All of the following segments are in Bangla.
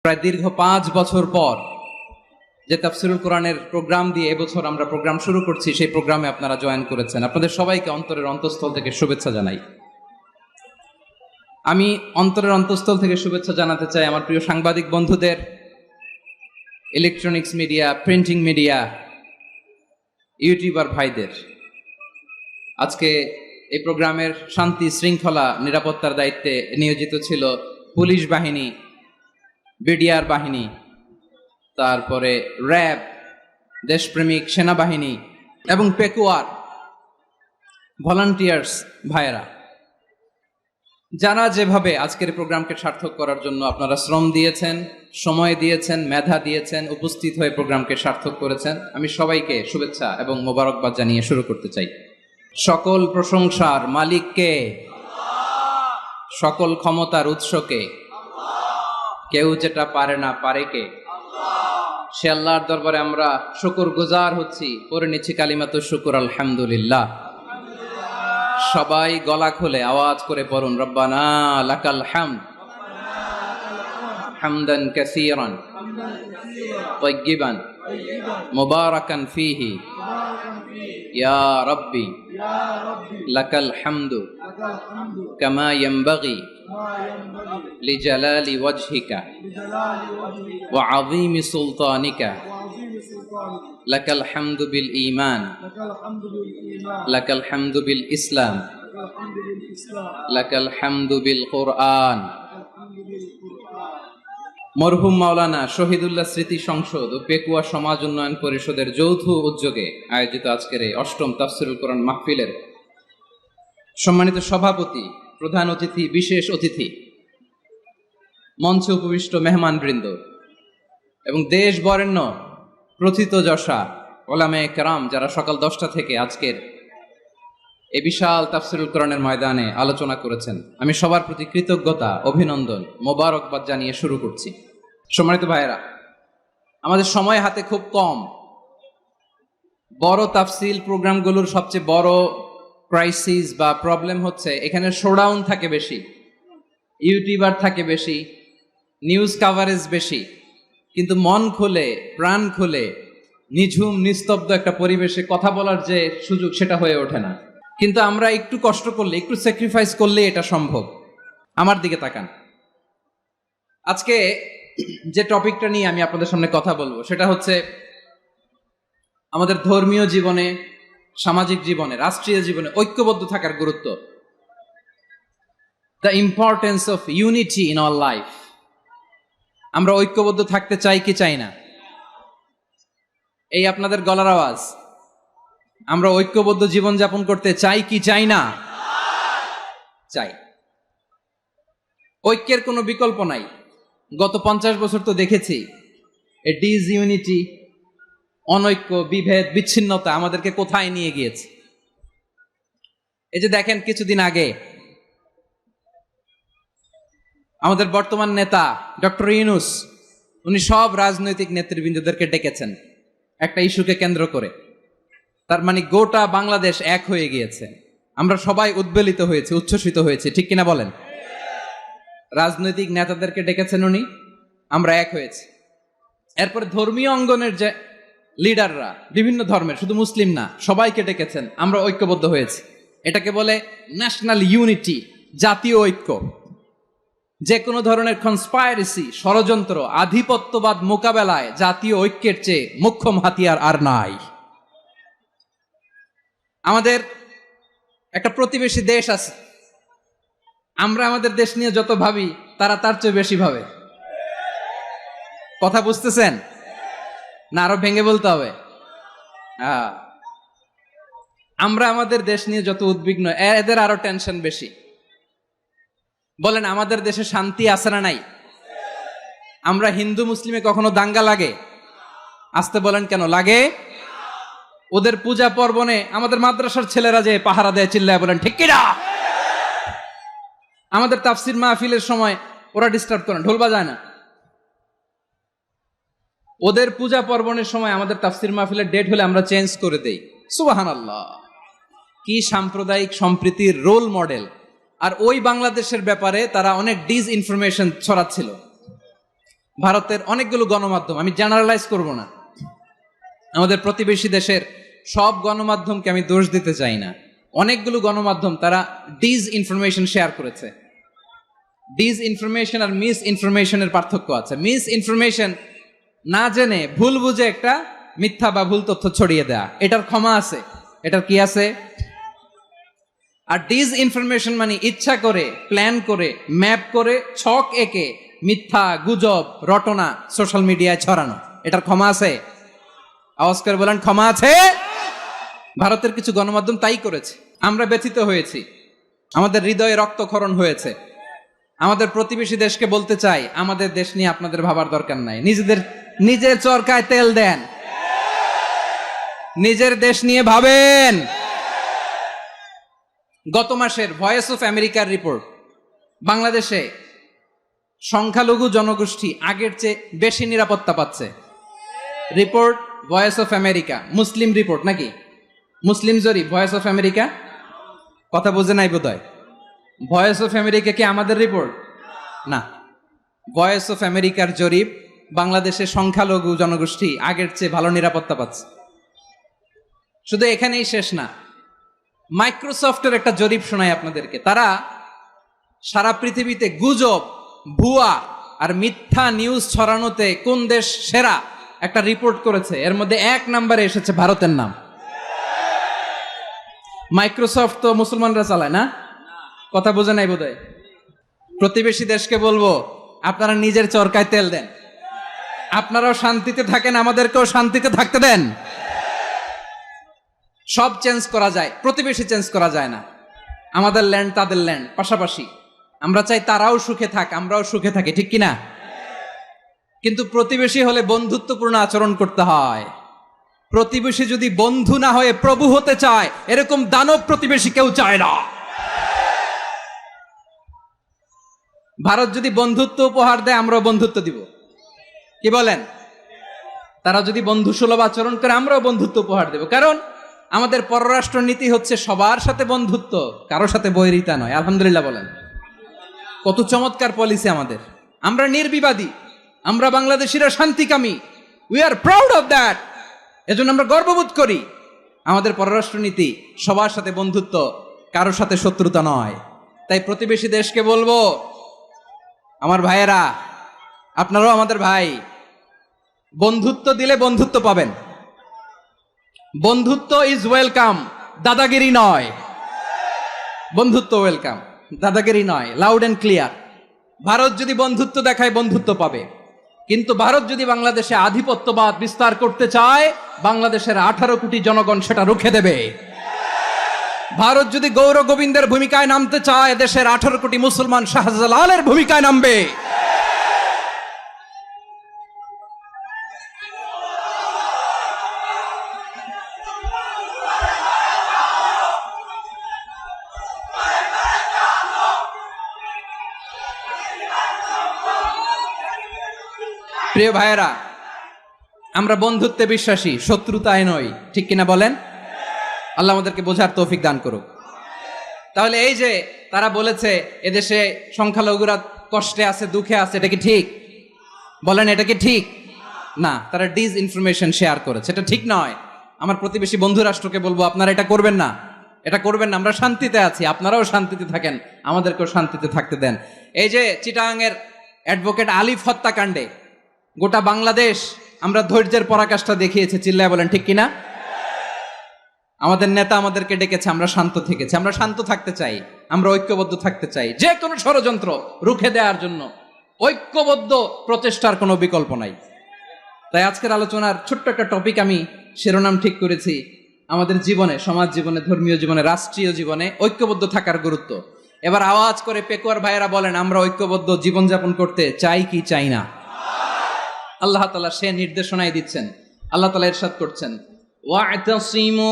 প্রায় দীর্ঘ 5 বছর পর যে তাফসিরুল কোরআনের প্রোগ্রাম দিয়ে এবছর আমরা প্রোগ্রাম শুরু করছি, সেই প্রোগ্রামে আপনারা জয়েন করেছেন। আপনাদের সবাইকে অন্তরের অন্তঃস্থল থেকে শুভেচ্ছা জানাই। আমি অন্তরের অন্তঃস্থল থেকে শুভেচ্ছা জানাতে চাই আমার প্রিয় সাংবাদিক বন্ধুদের, electronics media, printing media, YouTuber ভাইদের। আজকে এই প্রোগ্রামের শান্তি শৃঙ্খলা নিরাপত্তার দায়িত্বে নিয়োজিত ছিল পুলিশ বাহিনী, বিডিআর বাহিনী, তারপরে র্যাব, দেশপ্রেমিক সেনাবাহিনী এবং পেকুয়ার ভলান্টিয়ার্স ভাইয়েরা, যারা যেভাবে আজকের প্রোগ্রামকে সার্থক করার জন্য আপনারা শ্রম দিয়েছেন, সময় দিয়েছেন, মেধা দিয়েছেন, উপস্থিত হয়ে প্রোগ্রামকে সার্থক করেছেন, আমি সবাইকে শুভেচ্ছা এবং মোবারকবাদ জানিয়ে শুরু করতে চাই। সকল প্রশংসার মালিককে, সকল ক্ষমতার উৎসকে, কেউ যেটা পারে না পারে কে, সে আল্লাহর দরবারে আমরা শুকরগুজার হচ্ছি। পড়ে নিচ্ছি কালিমাতু শুকর, আলহামদুলিল্লাহ। সবাই গলা খুলে আওয়াজ করে পড়ুন, রব্বানা লাকাল হামদ হামদান কাসীরান তাইয়্যিবান মুবারাকান ফীহি ইয়া রাব্বি লাকাল হামদু কামা ইয়ানবাগি লিজালালি ওয়াজহিকা ওয়া আযীমি সুলতানিকা লাকাল হামদু বিল ঈমান লাকাল হামদু বিল ইসলাম লাকাল হামদু বিল কুরআন। মরহুম মাওলানা শহীদুল্লাহ স্মৃতি সংসদ ও পেকুয়া সমাজ উন্নয়ন পরিষদের যৌথ উদ্যোগে আয়োজিত আজকের এই ৮ম তাফসিরুল কোরআন মাহফিলের সম্মানিত সভাপতি, প্রধান অতিথি, বিশেষ অতিথি, মঞ্চে উপবিষ্ট মেহমানবৃন্দ এবং দেশ বরেণ্য প্রথিতযশা ওলামায়ে কেরাম, যারা সকাল 10টা থেকে আজকের এই বিশাল তাফসিরুল কোরআনের ময়দানে আলোচনা করেছেন, আমি সবার প্রতি কৃতজ্ঞতা, অভিনন্দন, মোবারকবাদ জানিয়ে শুরু করছি। সম্মানিত ভাইয়েরা, আমাদের সময় হাতে খুব কম। বড় তাফসিল প্রোগ্রামগুলোর সবচেয়ে বড় ক্রাইসিস বা প্রবলেম হচ্ছে এখানে শোডাউন থাকে বেশি, ইউটিউবার থাকে বেশি, নিউজ কাভারেজ বেশি, কিন্তু মন খুলে, প্রাণ খুলে, নিঝুম নিস্তব্ধ একটা পরিবেশে কথা বলার যে সুযোগ, সেটা হয়ে ওঠে না। কিন্তু আমরা একটু কষ্ট করলে, একটু স্যাক্রিফাইস করলে এটা সম্ভব। আমার দিকে তাকান। আজকে যে টপিকটা নিয়ে আমি আপনাদের সামনে কথা বলবো সেটা হচ্ছে আমাদের ধর্মীয় জীবনে, সামাজিক জীবনে, রাষ্ট্রীয় জীবনে ঐক্যবদ্ধ থাকার গুরুত্ব। The importance of unity in our life. আমরা ঐক্যবদ্ধ থাকতে চাই কি চাই না? এই আপনাদের গলার আওয়াজ। আমরা ঐক্যবদ্ধ জীবন যাপন করতে চাই কি চাই না? চাই। ঐক্যের কোনো বিকল্প নাই। গত 50 বছর তো দেখেছি এই ডিসইউনিটি, অনৈক্য, বিভেদ, বিচ্ছিন্নতা আমাদেরকে কোথায় নিয়ে গিয়েছে। এই যে দেখেন, কিছুদিন আগে আমাদের বর্তমান নেতা ডক্টর ইউনূস, উনি সব রাজনৈতিক নেতৃবৃন্দদেরকে ডেকেছেন একটা ইস্যুকে কেন্দ্র করে। তার মানে গোটা বাংলাদেশ এক হয়ে গিয়েছে। আমরা সবাই উদ্বেলিত হয়েছে, উচ্ছ্বসিত হয়েছে, ঠিক কিনা বলেন? রাজনৈতিক নেতাদেরকে ডেকেছেন উনি, আমরা এক হয়েছি। এরপরে ধর্মীয় অঙ্গনের যে লিডাররা, বিভিন্ন ধর্মের, শুধু মুসলিম না, সবাইকে ডেকেছেন, আমরা ঐক্যবদ্ধ হয়েছি। এটাকে বলে ন্যাশনাল ইউনিটি, জাতীয় ঐক্য। যে কোনো ধরনের কনস্পাইরেসি, ষড়যন্ত্র, আধিপত্যবাদ মোকাবেলায় জাতীয় ঐক্যের চেয়ে মোক্ষম হাতিয়ার আর নাই। আমাদের একটা প্রতিবেশী দেশ আছে, আমরা আমাদের দেশ নিয়ে যত ভাবি তারা তার চেয়ে বেশি ভাবে। কথা বুঝতেছেন না? আরো ভেঙে বলতে হবে। আমরা আমাদের দেশ নিয়ে যত উদ্বিগ্ন, এদের আরো টেনশন বেশি। বলেন, আমাদের দেশে শান্তি আছে না নাই? আমরা হিন্দু মুসলিমে কখনো দাঙ্গা লাগে? আসতে বলেন, কেন লাগে? ওদের পূজা পার্বণে আমাদের মাদ্রাসার ছেলেরা যে পাহারা দেয়, চিল্লায় বলেন ঠিক কিনা? আমাদের তাফসির মাহফিলের সময় ওরা ডিস্টার্ব করে, ঢোল বাজায় না। ওদের পূজা পার্বণের সময় আমাদের তাফসির মাহফিলের ডেট হলে আমরা চেঞ্জ করে দেই। সুবহানাল্লাহ! কি সাম্প্রদায়িক সম্প্রীতির রোল মডেল। আর ওই বাংলাদেশের ব্যাপারে তারা অনেক ডিসইনফরমেশন ছড়াচ্ছিল। ভারতের অনেকগুলো গণমাধ্যম, আমি জেনারেলাইজ করব না, আমাদের প্রতিবেশী দেশের সব গণমাধ্যমকে আমি দোষ দিতে চাই না, অনেকগুলো গণমাধ্যম তারা ডিস ইনফরমেশন শেয়ার করেছে। ডিস ইনফরমেশন আর মিস ইনফরমেশনের পার্থক্য আছে। মিস ইনফরমেশন না জেনে ভুল বুঝে একটা মিথ্যা বা ভুল তথ্য ছড়িয়ে দেয়া, এটার ক্ষমা আছে, এটার কি আছে। আর ডিস ইনফরমেশন মানে ইচ্ছা করে, প্ল্যান করে, ম্যাপ করে, ছক এঁকে মিথ্যা, গুজব, রটনা সোশ্যাল মিডিয়ায় ছড়ানো, এটার ক্ষমা আছে? আওয়াজ করে বলেন ক্ষমা আছে? ভারতের কিছু গণমাধ্যম তাই করেছে। আমরা ব্যথিত হয়েছি, আমাদের হৃদয়ে রক্তক্ষরণ হয়েছে। আমাদের প্রতিবেশী দেশকে বলতে চাই, আমাদের দেশ নিয়ে আপনাদের ভাবার দরকার নাই, নিজের চরকায় তেল দেন, নিজের দেশ নিয়ে ভাবেন। গত মাসের ভয়েস অফ আমেরিকার রিপোর্ট, বাংলাদেশে সংখ্যালঘু জনগোষ্ঠী আগের চেয়ে বেশি নিরাপত্তা পাচ্ছে। Report voice of America, Muslim report নাকি? মুসলিম জরিপ, ভয়েস অফ আমেরিকা। কথা বুঝে নাই বোধহয়। ভয়েস অফ আমেরিকা কি আমাদের রিপোর্ট? না, ভয়েস অফ আমেরিকার জরিপ, বাংলাদেশের সংখ্যালঘু জনগোষ্ঠী আগের চেয়ে ভালো নিরাপত্তা পাচ্ছে। শুধু এখানেই শেষ না, মাইক্রোসফটের একটা জরিপ শোনাই আপনাদেরকে। তারা সারা পৃথিবীতে গুজব, ভুয়া আর মিথ্যা নিউজ ছড়ানোতে কোন দেশ সেরা একটা রিপোর্ট করেছে, এর মধ্যে 1 নম্বরে এসেছে ভারতের নাম। মাইক্রোসফট তো মুসলমানরা চালায় না? কথা বোঝে নাই বোধহয়। প্রতিবেশী দেশকে বলবো, আপনারা নিজের চরকায় তেল দেন, আপনারাও শান্তিতে থাকেন, আমাদেরকেও শান্তিতে থাকতে দেন। সব চেঞ্জ করা যায়, প্রতিবেশী চেঞ্জ করা যায় না। আমাদের ল্যান্ড তাদের ল্যান্ড পাশাপাশি, আমরা চাই তারাও সুখে থাক, আমরাও সুখে থাকি, ঠিক কিনা? কিন্তু প্রতিবেশী হলে বন্ধুত্বপূর্ণ আচরণ করতে হয়। প্রতিবেশী যদি বন্ধু না হয়ে প্রভু হতে চায়, এরকম দানব প্রতিবেশী কেউ চায় না। ভারত যদি বন্ধুত্ব উপহার দেয়, আমরাও বন্ধুত্ব দিব, কি বলেন? তারা যদি বন্ধু সুলভ আচরণ করে, আমরাও বন্ধুত্ব উপহার দেব। কারণ আমাদের পররাষ্ট্র নীতি হচ্ছে সবার সাথে বন্ধুত্ব, কারো সাথে বৈরিতা নয়। আলহামদুলিল্লাহ বলেন, কত চমৎকার পলিসি আমাদের। আমরা নির্বিবাদী, আমরা বাংলাদেশিরা শান্তিকামী, we are proud of that. এজন্য আমরা গর্ববোধ করি। আমাদের পররাষ্ট্র নীতি সবার সাথে বন্ধুত্ব, কারোর সাথে শত্রুতা নয়। তাই প্রতিবেশী দেশকে বলবো, আমার ভাইয়েরা, আপনারাও আমাদের ভাই, বন্ধুত্ব দিলে বন্ধুত্ব পাবেন। বন্ধুত্ব ইজ ওয়েলকাম, দাদাগিরি নয়। বন্ধুত্ব ওয়েলকাম, দাদাগিরি নয়, লাউড এন্ড ক্লিয়ার। ভারত যদি বন্ধুত্ব দেখায়, বন্ধুত্ব পাবে। কিন্তু ভারত যদি বাংলাদেশে আধিপত্যবাদ বিস্তার করতে চায়, বাংলাদেশের 18 কোটি জনগণ সেটা রুখে দেবে। ভারত যদি গৌর গোবিন্দের ভূমিকায় নামতে চায়, দেশের 18 কোটি মুসলমান শাহজালালের ভূমিকায় নামবে। প্রিয় ভাইয়েরা, আমরা বন্ধুত্বে বিশ্বাসী, শত্রুতায় নই, ঠিক কিনা বলেন? আল্লাহ আমাদেরকে বোঝার তৌফিক দান করুক। তাহলে এই যে তারা বলেছে এদেশে সংখ্যালঘুরা কষ্টে আছে, দুঃখে আছে, এটা কি ঠিক? বলেন, এটা কি ঠিক? না, তারা ডিস ইনফরমেশন শেয়ার করেছে, এটা ঠিক নয়। আমার প্রতিবেশী বন্ধু রাষ্ট্রকে বলবো, আপনারা এটা করবেন না, এটা করবেন না। আমরা শান্তিতে আছি, আপনারাও শান্তিতে থাকেন, আমাদেরকেও শান্তিতে থাকতে দেন। এই যে চিটাগাংয়ের অ্যাডভোকেট আলিফ হত্যাকাণ্ডে গোটা বাংলাদেশ আমরা ধৈর্যের পরাকাষ্ঠা দেখিয়েছে, চিল্লায় বলেন ঠিক কিনা? আমাদের নেতা আমাদেরকে ডেকেছে, আমরা শান্ত থেকেছি। আমরা শান্ত থাকতে চাই, আমরা ঐক্যবদ্ধ থাকতে চাই। যে কোনো ষড়যন্ত্র রুখে দেওয়ার জন্য ঐক্যবদ্ধ প্রচেষ্টার কোনো বিকল্প নাই। তাই আজকের আলোচনার ছোট্ট একটা টপিক আমি শিরোনাম ঠিক করেছি, আমাদের জীবনে, সমাজ জীবনে, ধর্মীয় জীবনে, রাষ্ট্রীয় জীবনে ঐক্যবদ্ধ থাকার গুরুত্ব। এবার আওয়াজ করে পেকুয়ার ভাইয়েরা বলেন, আমরা ঐক্যবদ্ধ জীবনযাপন করতে চাই কি চাই না? আল্লাহ তাআলা সে নির্দেশনাই দিচ্ছেন। আল্লাহ তাআলা ইরশাদ করছেন, ওয়া'তাসিমু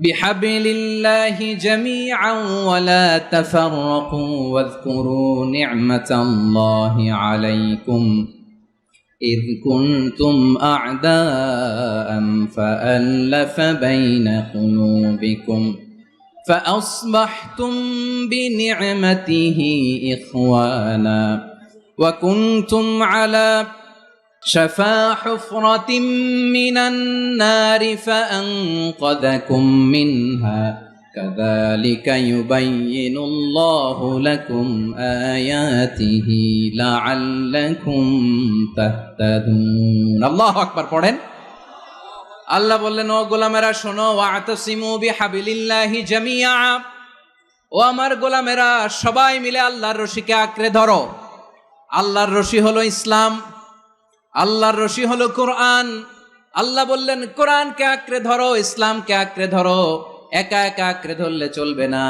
বিহাবলিল্লাহি জামিআন ওয়া লা তাফাররাকু ওয়াযকুরু নি'মাতাল্লাহি আলাইকুম إذ كنتم أعداء فألف بين قلوبكم فأصبحتم بنعمته إخوانا وكنتم على শাফা হুফরাতিম মিনান নারি ফাআনকাযাকুম মিনহা কাযালিকা ইউবাইয়িনুল্লাহু লাকুম আয়াতিহি লাআল্লাকুম তাহতাদুন। আল্লাহু আকবার পড়েন। আল্লাহ বললেন, ও গোলামেরা শোনো, ওয়াতাসিমু বিহাবিলিল্লাহি জামিআ, ও আমার গোলামেরা সবাই মিলে আল্লাহর রশিকে আঁকড়ে ধরো। আল্লাহর রশি হলো ইসলাম, আল্লাহর রশি হলো কোরআন। আল্লাহ বললেন কোরআনকে আঁকড়ে ধরো, ইসলামকে আঁকড়ে ধরো। একা একা আঁকড়ে ধরলে চলবে না,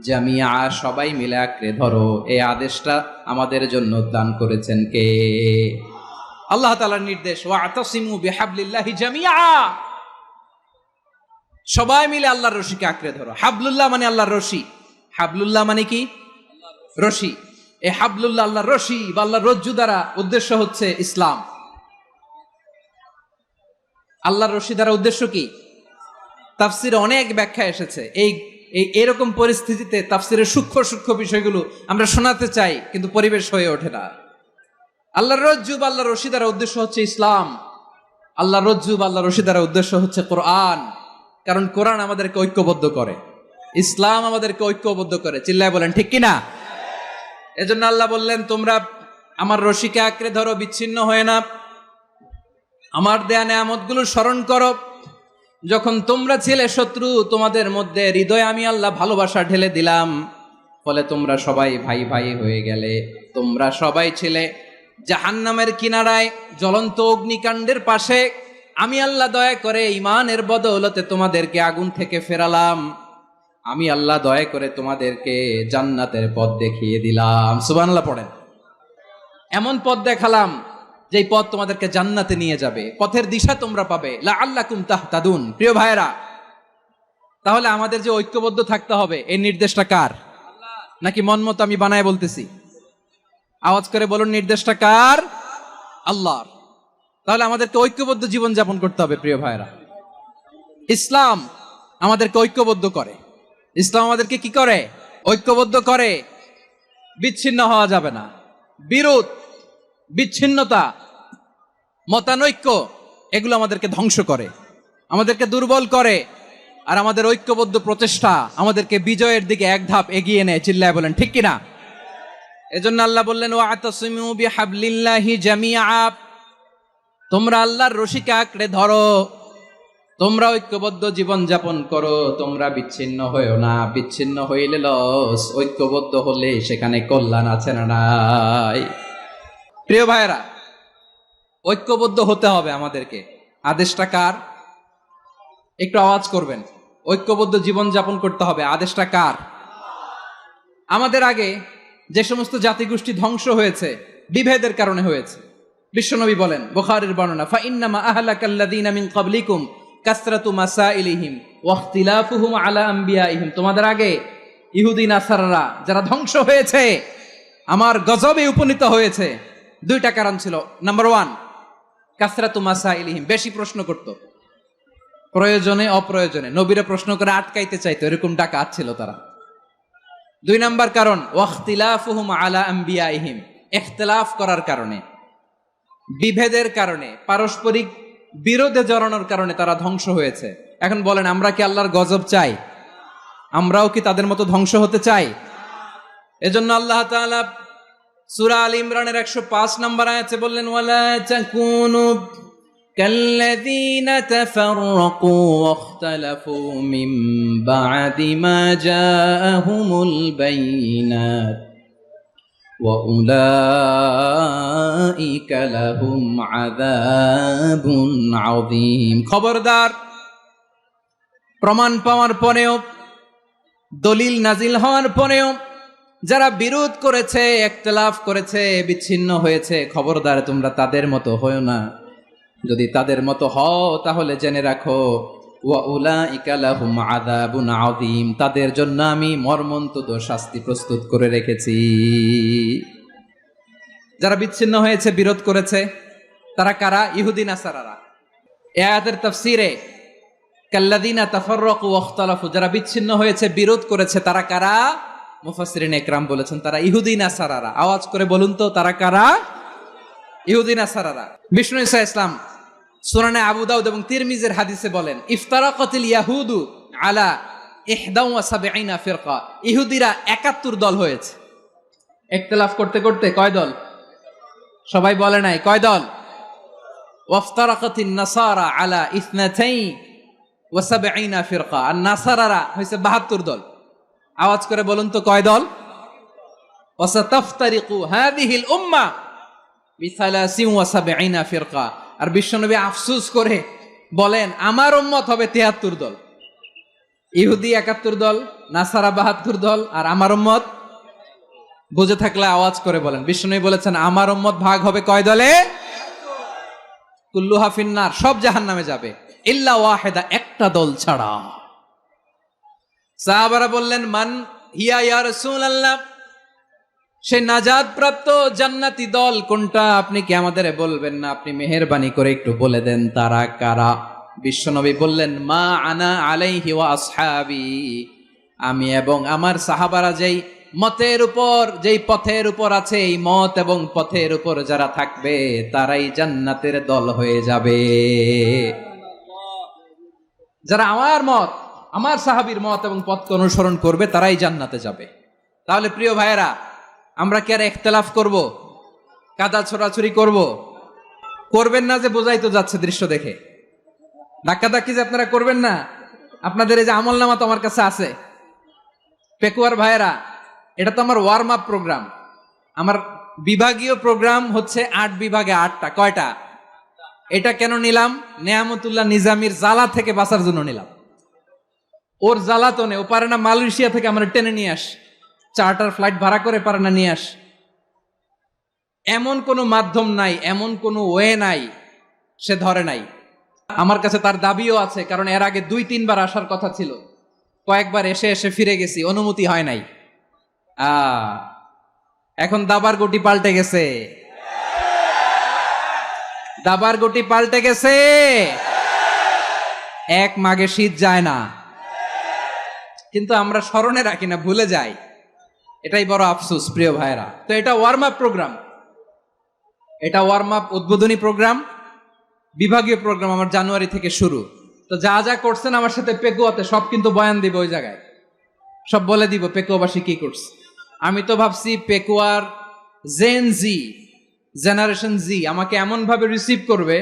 জামিয়া সবাই মিলে আঁকড়ে ধরো। এই আদেশটা আমাদের জন্য দান করেছেন কে? আল্লাহ তাআলার নির্দেশ, ওয়াতাসিমু বিহাবলিল্লাহি জামিআ, সবাই মিলে আল্লাহর রশিকে আঁকড়ে ধরো। হাবলুল্লাহ মানে আল্লাহর রশি, হাবলুল্লাহ মানে কি? রশি। এই হাবলুল্লাহ আল্লাহর রশি বা আল্লাহর রজ্জু দ্বারা উদ্দেশ্য হচ্ছে ইসলাম। আল্লাহর রশি দ্বারা উদ্দেশ্য কি? তাফসিরে অনেক ব্যাখ্যা এসেছে। এরকম পরিস্থিতিতে তাফসিরের সূক্ষ্ম সূক্ষ্ম বিষয়গুলো আমরা শোনাতে চাই, কিন্তু পরিবেশ হয়ে ওঠে না। আল্লাহর রজ্জু বা আল্লাহর রশি দ্বারা উদ্দেশ্য হচ্ছে ইসলাম। আল্লাহর রজ্জু বা আল্লাহর রশি দ্বারা উদ্দেশ্য হচ্ছে কোরআন, কারণ কোরআন আমাদেরকে ঐক্যবদ্ধ করে, ইসলাম আমাদেরকে ঐক্যবদ্ধ করে। চিল্লায় বলেন ঠিক কিনা? এজন্য আল্লাহ বললেন, তোমরা আমার রশিকে আঁকড়ে ধরো, বিচ্ছিন্ন হয়ে না। আমার দেয়া নেয়ামতগুলো স্মরণ করো। যখন তোমরা ছিলে শত্রু, তোমাদের মধ্যে হৃদয়ে আমি আল্লাহ ভালোবাসা ঢেলে দিলাম, ফলে তোমরা সবাই ভাই ভাই হয়ে গেলে। তোমরা সবাই ছিলে জাহান্নামের কিনারায়, জ্বলন্ত অগ্নিকাণ্ডের পাশে। আমি আল্লাহ দয়া করে ঈমানের বদৌলতে তোমাদেরকে আগুন থেকে ফেরালাম। আমি আল্লাহ দয়া করে তোমাদেরকে জান্নাতের পথ দেখিয়ে দিলাম। সুবহানাল্লাহ পড়েন। এমন পথ দেখালাম যেই পথ তোমাদেরকে জান্নাতে নিয়ে যাবে, পথের দিশা তোমরা পাবে। লাআল্লাকুম তাহতাদুন। প্রিয় ভাইয়েরা, তাহলে আমাদের যে ঐক্যবদ্ধ থাকতে হবে, এই নির্দেশটা কার? নাকি মন মতো আমি বানায় বলতেছি? আওয়াজ করে বলুন, নির্দেশটা কার? আল্লাহর। তাহলে আমাদেরকে ঐক্যবদ্ধ জীবন যাপন করতে হবে। প্রিয় ভাইয়েরা, ইসলাম আমাদেরকে ঐক্যবদ্ধ করে। ইসলাম আমাদেরকে কি করে? ঐক্যবদ্ধ করে। বিচ্ছিন্ন হওয়া যাবে না। বিরোধ, বিচ্ছিন্নতা, মতানৈক্য, এগুলো আমাদেরকে ধ্বংস করে, আমাদেরকে দুর্বল করে। আর আমাদের ঐক্যবদ্ধ প্রচেষ্টা আমাদেরকে বিজয়ের দিকে এক ধাপ এগিয়ে নেয়। চিল্লায় বলেন ঠিক কিনা? এজন্য আল্লাহ বললেন, ওয়াতাসিমু বিহাবলিল্লাহি জামিআ, তোমরা আল্লাহর রশিকে আঁকড়ে ধরো, তোমরা ঐক্যবদ্ধ জীবন যাপন করো, তোমরা বিচ্ছিন্ন হয়েও না। বিচ্ছিন্ন হইলে লস, ঐক্যবদ্ধ হলে সেখানে কল্যাণ আছে না নাই? প্রিয় ভাইয়েরা, ঐক্যবদ্ধ হতে হবে আমাদেরকে। আদেশটা কার? একটু আওয়াজ করবেন। ঐক্যবদ্ধ জীবন যাপন করতে হবে, আদেশটা কার? আমাদের আগে যে সমস্ত জাতিগোষ্ঠী ধ্বংস হয়েছে, বিভেদের কারণে হয়েছে। বিশ্বনবী বলেন, বুখারীর বর্ণনা, ফাইন্নামা আহলাকাল্লাযীনা মিন ক্বাবলিকুম কাসরাতু মাসাইলিহিম ওয়া ইখতিলাফুহুম আলা আম্বিয়াইহিম। তোমাদের আগে ইহুদি নাসারারা যারা ধ্বংস হয়েছে, আমার গজবে উপনীত হয়েছে, দুইটা কারণ ছিল। নাম্বার 1, কাসরাতু মাসাইলিহিম, বেশি প্রশ্ন করত, প্রয়োজনে অপ্রয়োজনে নবীরা প্রশ্ন করে আটকাইতে চাইতো, এরকম ডাকাত ছিল তারা। 2 নাম্বার কারণ, ওয়া ইখতিলাফুহুম আলা আম্বিয়াইহিম, ইখতিলাফ করার কারণে, বিভেদের কারণে, পারস্পরিক বিরোধে জড়ানোর কারণে তারা ধ্বংস হয়েছে। এখন বলেন, আমরা কি আল্লাহর গজব চাই? আমরাও কি তাদের মতো ধ্বংস হতে চাই? এজন্য আল্লাহ তাআলা সূরা আল ইমরানের 105 নম্বর আয়াতে বললেন, ওয়ালা তাকুনু কাল্লাযীনা তাফাররাকু ওয়াখতালাফু মিন বা'দি মা জাআহুমুল বাইয়িনাত ওয়া উলাইকা লাহুম আযাবুন আযীম। খবরদার, প্রমাণ পাওয়ার পরেও, দলিল নাজিল হওয়ার পরেও যারা বিরোধ করেছে, ইখতিলাফ করেছে, বিচ্ছিন্ন হয়েছে, খবরদার তোমরা তাদের মতো হয়ো না। যদি তাদের মতো হও তাহলে জেনে রাখো, ওয়া উলাইকা লাহুম আযাবুন আযীম, তাদের জন্য আমি মর্মন্তুদ শাস্তি প্রস্তুত করে রেখেছি। যারা বিচ্ছিন্ন হয়েছে, বিরোধ করেছে, তারা কারা? ইহুদি নাসারারা। এই আয়াতের তাফসীরে কাল্লাযীনা তাফাররাকু ওয়াখতালাফু, যারা বিচ্ছিন্ন হয়েছে, বিরোধ করেছে, তারা কারা? মুফাসসিরিন ইকরাম বলেছেন তারা ইহুদি নাসারারা। আওয়াজ করে বলুন তো, তারা কারা? ইহুদি নাসারারা। বিষ্ণু ঈসা ইসলাম সুনানে আবু দাউদ এবং তিরমিজির হাদিসে বলেন, ইফতারাকাতিল ইয়াহুদু আলা 71 ফিরকা। ইহুদিরা 71 দল হয়েছে। ইখতিলাফ করতে করতে কয় দল? সবাই বলে নাই কয় দল? ওয়াফতারাকাতিন নাসারা আলা 72 ফিরকা। আর নাসারারা হয়েছে 72 দল। আওয়াজ করে বলুন তো কয় দল? ওয়াসাতাফতারিকু হাযিহিল উম্মাহ বি73 ফিরকা। আর বিশ্বনবী আফসোস করে বলেন, আমার উম্মত হবে 73 দল। ইহুদি 71 দল, নাসারা 72 দল, আর আমার উম্মত। বুঝে থাকলে আওয়াজ করে বলেন। বিশ্বনবী বলেছেন আমার উম্মত ভাগ হবে কয় দলে? কুল্লুহা ফিন্নার, সব জাহান্নামে যাবে, ইল্লা ওয়াহিদা, একটা দল ছাড়া। সাহাবারা বললেন, মান হিয়া ইয়া রাসূলুল্লাহ, সেই নাজাত প্রাপ্ত জান্নাতি দল কোনটা? আপনি কি আমাদের বলবেন না? আপনি মেহেরবানি করে একটু বলে দেন তারা কারা। বিশ্বনবী বললেন, মা আনা আলাইহি ওয়া আসহাবি, আমি এবং আমার সাহাবারা যেই মতের উপর, যেই পথের উপর আছে, এই মত এবং পথের উপর যারা থাকবে তারাই জান্নাতের দল হয়ে যাবে। যারা আমার মত, আমার সাহাবীর মত এবং পথকে অনুসরণ করবে তারাই জান্নাতে যাবে। তাহলে প্রিয় ভাইয়েরা, আমরা কি আর ইখতিলাফ করব? কাদা ছোড়াছুরি করব? করবেন না যে বোঝাই তো যাচ্ছে দৃশ্য দেখে। ধাক্কাধাক্কি যে আপনারা করবেন না। আপনাদের এই যে আমলনামা তো আমার কাছে আছে। পেকুয়ার ভাইয়েরা, এটা তো আমার ওয়ার্ম আপ প্রোগ্রাম। আমার বিভাগীয় প্রোগ্রাম হচ্ছে 8 বিভাগে 8টা। কয়টা? এটা কেন নিলাম? নেয়ামতুল্লাহ নিজামীর জ্বালা থেকে বাঁচার জন্য নিলাম। ওর জ্বালাতনে ও পারে না মালয়েশিয়া থেকে আমরা টেনে নিয়ে আস, চার্টার ফ্লাইট ভাড়া করে পারে না নিয়ে আস। এমন কোনো মাধ্যম নাই, এমন কোনো ওয়ে নাই সে ধরে নাই। আমার কাছে তার দাবিও আছে, কারণ এর আগে 2-3 বার আসার কথা ছিল। কয়েকবার এসে এসে ফিরে গেছি, অনুমতি হয় নাই। এখন দাবার গুটি পাল্টে গেছে, দাবার গুটি পাল্টে গেছে। এক মাঘে শীত যায় না, কিন্তু আমরা স্মরণে রাখি না, ভুলে যাই। এটাই বড় আফসোস প্রিয় ভাইরা। তো এটা ওয়ার্ম আপ প্রোগ্রাম, এটা ওয়ার্ম আপ উদ্বোধনী প্রোগ্রাম, বিভাগীয় প্রোগ্রাম আমার জানুয়ারি থেকে শুরু। তো যা যা করছেন আমার সাথে পেকুয়াতে সব কিন্তু বয়ান দিব, ওই জায়গায় সব বলে দিব পেকুয়াবাসী কি করছে। আমি তো ভাবছি পেকুয়ার জেনারেশন জি আমাকে এমন ভাবে রিসিভ করবে,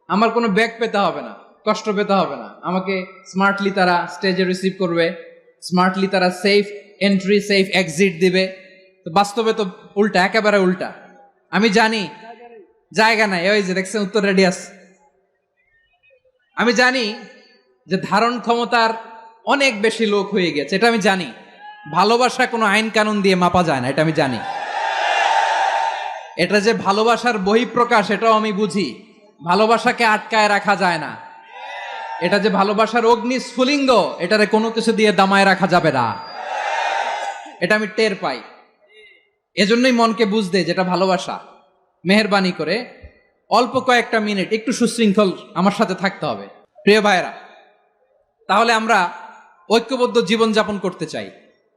আমার কোনো ব্যাক পেতে হবে না, কষ্ট পেতে হবে না। আমাকে স্মার্টলি তারা স্টেজে রিসিভ করবে, স্মার্টলি তারা সেফ এন্ট্রি সেফ এক্সিট দিবে। তো বাস্তবে তো উল্টা, একেবারে উল্টা। আমি জানি জায়গা নাই, ওই যে দেখছেন উত্তর রেডিয়াস। আমি জানি যে ধারণ ক্ষমতার অনেক বেশি লোক হয়ে গেছে, এটা আমি জানি। ভালোবাসা কোনো আইন কানুন দিয়ে মাপা যায় না, এটা আমি জানি। এটা যে ভালোবাসার বহিঃপ্রকাশ এটাও আমি বুঝি। ভালোবাসাকে আটকায় রাখা যায় না। এটা যে ভালোবাসার অগ্নি স্ফুলিঙ্গ, এটারে কোনো কিছু দিয়ে দামায় রাখা যাবে না, এটা আমি টের পাই। এজন্যই মনকে বুঝতে যেটা ভালোবাসা। মেহেরবানি করে অল্প কয়েকটা মিনিট একটু সুশৃঙ্খল আমার সাথে থাকতে হবে প্রিয় ভাইরা। তাহলে আমরা ঐক্যবদ্ধ জীবন যাপন করতে চাই,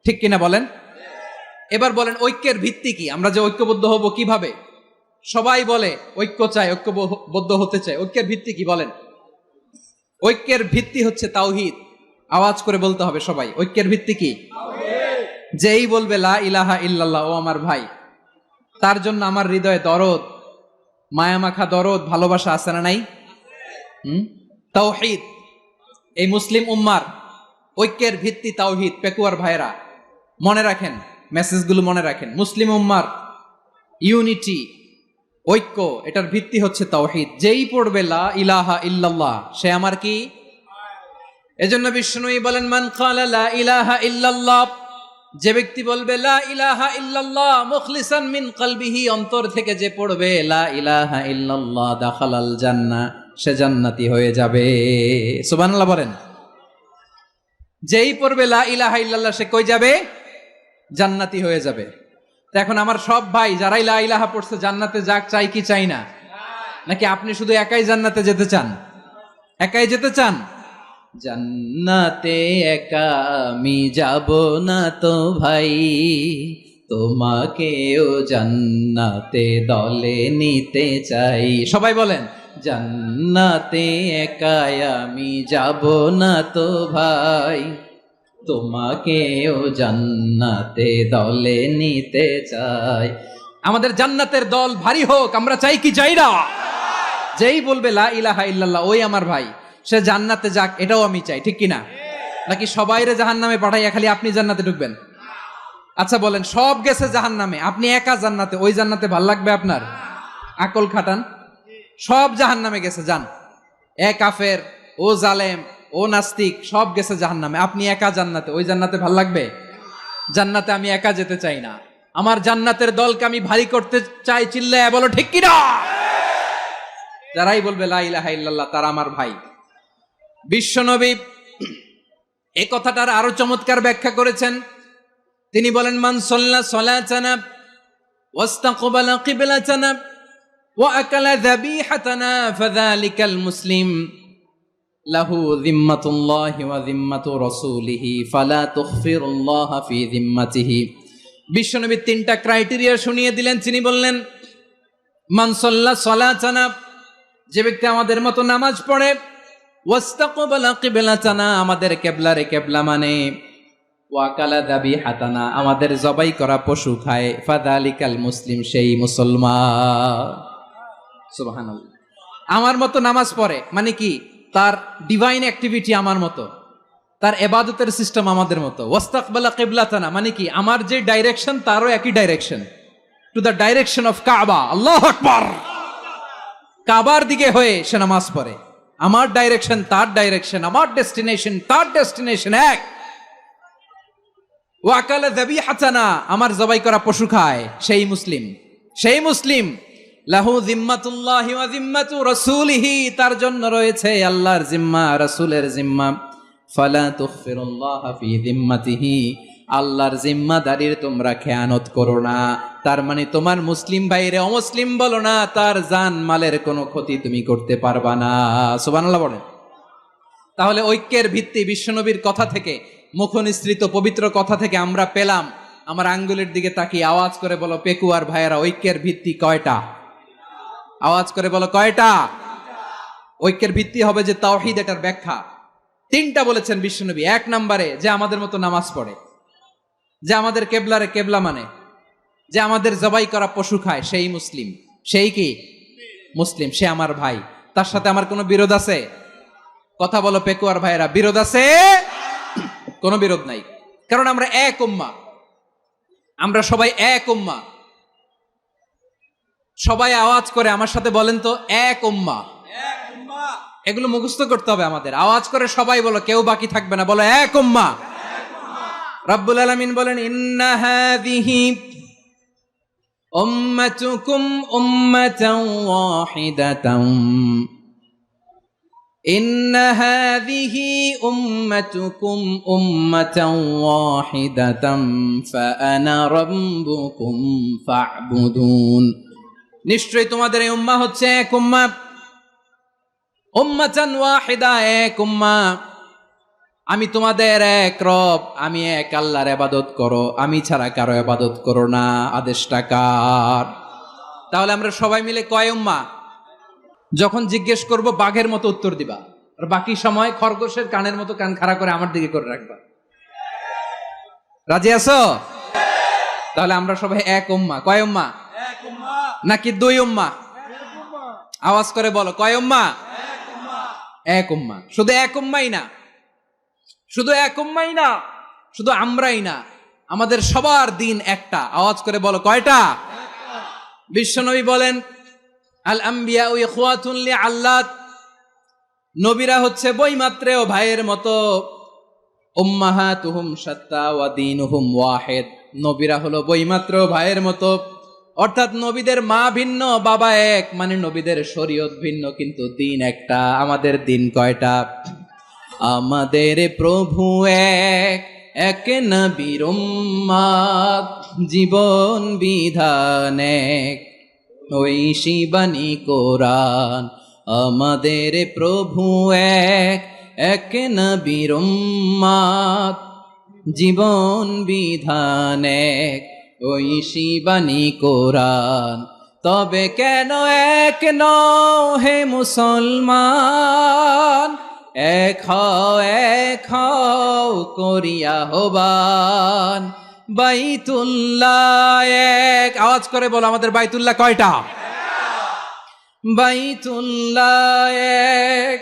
ঠিক কিনা বলেন? এবার বলেন ঐক্যের ভিত্তি কি? আমরা যে ঐক্যবদ্ধ হব কিভাবে? সবাই বলে ঐক্য চাই, ঐক্যবদ্ধ হতে চাই। ঐক্যের ভিত্তি কি বলেন? ঐক্যের ভিত্তি হচ্ছে তাওহীদ। আওয়াজ করে বলতে হবে সবাই, ঐক্যের ভিত্তি কি? যেই বলবে লা ইলাহা ইল্লাল্লাহ, ও আমার ভাই, তার জন্য আমার হৃদয়ে দরদ, মায়ামাখা দরদ, ভালোবাসা আছে না নাই? তাওহীদ। এই মুসলিম উম্মার ঐক্যের ভিত্তি তাওহীদ। পেকুয়ার ভাইরা মনে রাখেন, মেসেজগুলো মনে রাখেন। মুসলিম উম্মার ইউনিটি, ঐক্য, এটার ভিত্তি হচ্ছে তাওহীদ। যেই পড়বে লা ইলাহা ইল্লাল্লাহ সে আমার কি? এজন্য বিষ্ণুই বলেন, মান ক্বালা লা ইলাহা ইল্লাল্লাহ, যে ব্যক্তি বলবে লা ইলাহা ইল্লাল্লাহ মুখলিসান মিন কলবিহি, অন্তর থেকে যে পড়বে লা ইলাহা ইল্লাল্লাহ, দাখালাল জান্নাহ, সে জান্নাতি হয়ে যাবে। সুবহানাল্লাহ বলেন। যেই পড়বে লা ইলাহা ইল্লাল্লাহ সে কই যাবে? জান্নাতি হয়ে যাবে। তো এখন আমার সব ভাই যারাই লা ইলাহা পড়ছে জান্নাতে যাক, চাই কি চাই না? নাকি আপনি শুধু একাই জান্নাতে যেতে চান? একাই যেতে চান? জান্নাতে একা আমি যাব না তো ভাই, তোমাকেও জান্নাতে দলে নিতে চাই। সবাই বলেন, জান্নাতে একাই আমি যাব না তো ভাই, তোমাকেও জান্নাতে দলে নিতে চাই। আমাদের জান্নাতের দল ভারী হোক, আমরা চাই কি চাই না? যেই বলবে লা ইলাহা ইল্লাল্লাহ ওই আমার ভাই, সে জান্নাতে যাক, এটাও আমি চাই, ঠিক কিনা? নাকি সবাইরে জাহান্নামে পাঠাইয়া খালি আপনি জান্নাতে ঢুকবেন? আচ্ছা বলেন, সব গেছে জাহান্নামে, আপনি একা জান্নাতে, ওই জান্নাতে ভাল লাগবে আপনার? আকল খাটান। সব জাহান্নামে গেছে, যান। এ কাফের, ও জালেম, ও নাস্তিক, সব গেছে জাহান্নামে, আপনি একা জান্নাতে, ওই জান্নাতে ভাল লাগবে? জান্নাতে আমি একা যেতে চাই না, আমার জান্নাতের দলকে আমি ভারী করতে চাই। চিল্লায় বলো ঠিক কিনা? যারাই বলবে লা ইলাহা ইল্লাল্লাহ তারা আমার ভাই। বিশ্বনবী এই কথাটার আরো চমৎকার ব্যাখ্যা করেছেন। তিনি বলেন, মান সাল্লা সালাতানা ওয়াস্তাকবালা কিবলাতানা ওয়া আকালা যাবিহাতানা ফাযালিকাল মুসলিম লাহু যিম্মাতুল্লাহি ওয়া যিম্মাতু রাসূলিহি ফালা তুগফিরুল্লাহা ফি যিম্মাতিহি। বিশ্বনবী তিনটা ক্রাইটেরিয়া শুনিয়ে দিলেন। তিনি বললেন, মান সাল্লা সালাতানা, যে ব্যক্তি আমাদের মতো নামাজ পড়ে, ওয়াস্তাকবালা কিবলাতানা, আমাদের কিবলারে কিবলা মানে, ওয়াকালা যাবিহাতানা, আমাদের জবাই করা পশু খায়, ফাযালিকাল মুসলিম, সেই মুসলমান। সুবহানাল্লাহ। আমার মতো নামাজ পড়ে মানে কি? তার ডিভাইন অ্যাক্টিভিটি আমার মতো, তার ইবাদতের সিস্টেম আমাদের মতো। ওয়াস্তাকবালা কিবলাতানা মানে কি? আমার যে ডাইরেকশন তারও একই direction, to the direction of কাবা। আল্লাহু আকবার। কাবার দিকে হয়ে সে নামাজ পড়ে, আমার ডাইরেকশন তার ডাইরেকশন, আমার ডেস্টিনেশন তার ডেস্টিনেশন এক। ওয়াকালা যাবিহাতানা, আমার জবাই করা পশু খায়, সেই মুসলিম, সেই মুসলিম। লাহু যিম্মাতুল্লাহি ওয়া যিম্মাতু রাসূলিহি, তার জন্য রয়েছে আল্লাহর জিম্মা, রাসূলের জিম্মা। ফালা তুগফিরুল্লাহা ফি যিম্মাতিহি, আল্লাহর জিম্মাদারির তোমরা খেয়ানত করো না। তার মানে তোমার মুসলিম ভাইরে অমুসলিম বলো না, তার জান মালের কোনো ক্ষতি তুমি করতে পারবা না। সুবহানাল্লাহ বলেন। তাহলে ঐক্যের ভিত্তি বিশ্বনবীর কথা থেকে, মুখনিসৃত পবিত্র কথা থেকে আমরা পেলাম। আমার আঙ্গুলের দিকে তাকিয়ে আওয়াজ করে বলো পেকুয়ার ভাইয়েরা, ঐক্যের ভিত্তি কয়টা? আওয়াজ করে বলো কয়টা? ঐক্যের ভিত্তি হবে যে তাওহীদ, এটার ব্যাখ্যা তিনটা বলেছেন বিশ্বনবী। এক নম্বরে, যে আমাদের মতো নামাজ পড়ে, যে আমাদের কেবলারে কেবলা মানে, যে আমাদের জবাই করা পশু খায়, সেই মুসলিম। সেই কি মুসলিম? সে আমার ভাই, তার সাথে আমার কোনো বিরোধ আছে? কথা বলো পেকুয়ার ভাইয়েরা, বিরোধ আছে? কোনো বিরোধ নাই, কারণ আমরা এক উম্মাহ, আমরা সবাই এক উম্মাহ। সবাই আওয়াজ করে আমার সাথে বলেন তো, এক উম্মাহ। এগুলো মুখস্থ করতে হবে আমাদের। আওয়াজ করে সবাই বলো, কেউ বাকি থাকবে না, বলো এক উম্মাহ। রব্বুল আলামিন বলেন, ইন্না হাযিহি উম্মাতুকুম উম্মাতান ওয়াহিদাতান, ইন্না হাযিহি উম্মাতুকুম উম্মাতান ওয়াহিদাতান ফাআনা রাব্বুকুম ফা'বুদুন। নিশ্চয়ই তোমাদের এই উম্মাহ হচ্ছে এক উম্মাহ, উম্মাতান ওয়াহিদা, এক উম্মাহ। আমি তোমাদের এক রব, আমি এক আল্লাহর ইবাদত করো, আমি ছাড়া কারো ইবাদত করো না। আদেশটা কার? তাহলে আমরা সবাই মিলে কয় উম্মাহ? যখন জিজ্ঞেস করব বাঘের মতো উত্তর দিবা, আর বাকি সময় খরগোশের কানের মতো কান খাড়া করে আমার দিকে করে রাখবা। রাজি আছো? তাহলে আমরা সবাই এক উম্মাহ। কয় উম্মাহ? নাকি দুই উম্মাহ? আওয়াজ করে বলো, কয় উম্মাহ? এক উম্মাহ। শুধু এক উম্মাই না, শুধু এক উম্মাই না, শুধু আমরাই না, আমাদের সবার দিন একটা। আওয়াজ করে বলো কয়টা? বিশ্বনবী বলেন, আল আম্বিয়া ইখওয়াতুন লিআল্লাত, নবীরা হচ্ছে বৈমাত্রেয় ভাইয়ের মতো। উম্মাহাতুহুম শাত্তা ওয়া দীনুহুম ওয়াহিদ, নবীরা হলো বৈমাত্রেয় ভাইয়ের মতো। অর্থাৎ নবীদের মা ভিন্ন, বাবা এক, মানে নবীদের শরীয়ত ভিন্ন, কিন্তু দিন একটা। আমাদের দিন কয়টা? আমাদের প্রভু এক, এক নবীর উম্মাত, জীবন বিধান এক, ঐশী বাণী কোরআন। আমাদের প্রভু এক, এক নবীর উম্মাত, জীবন বিধান এক, ঐশী বাণী কোরআন। তবে কেন এক নও হে মুসলমান, এক হও করিয়া হবান। বাইতুল্লাহ এক, আওয়াজ করে বলো আমাদের বাইতুল্লাহ কয়টা? বাইতুল্লাহ এক,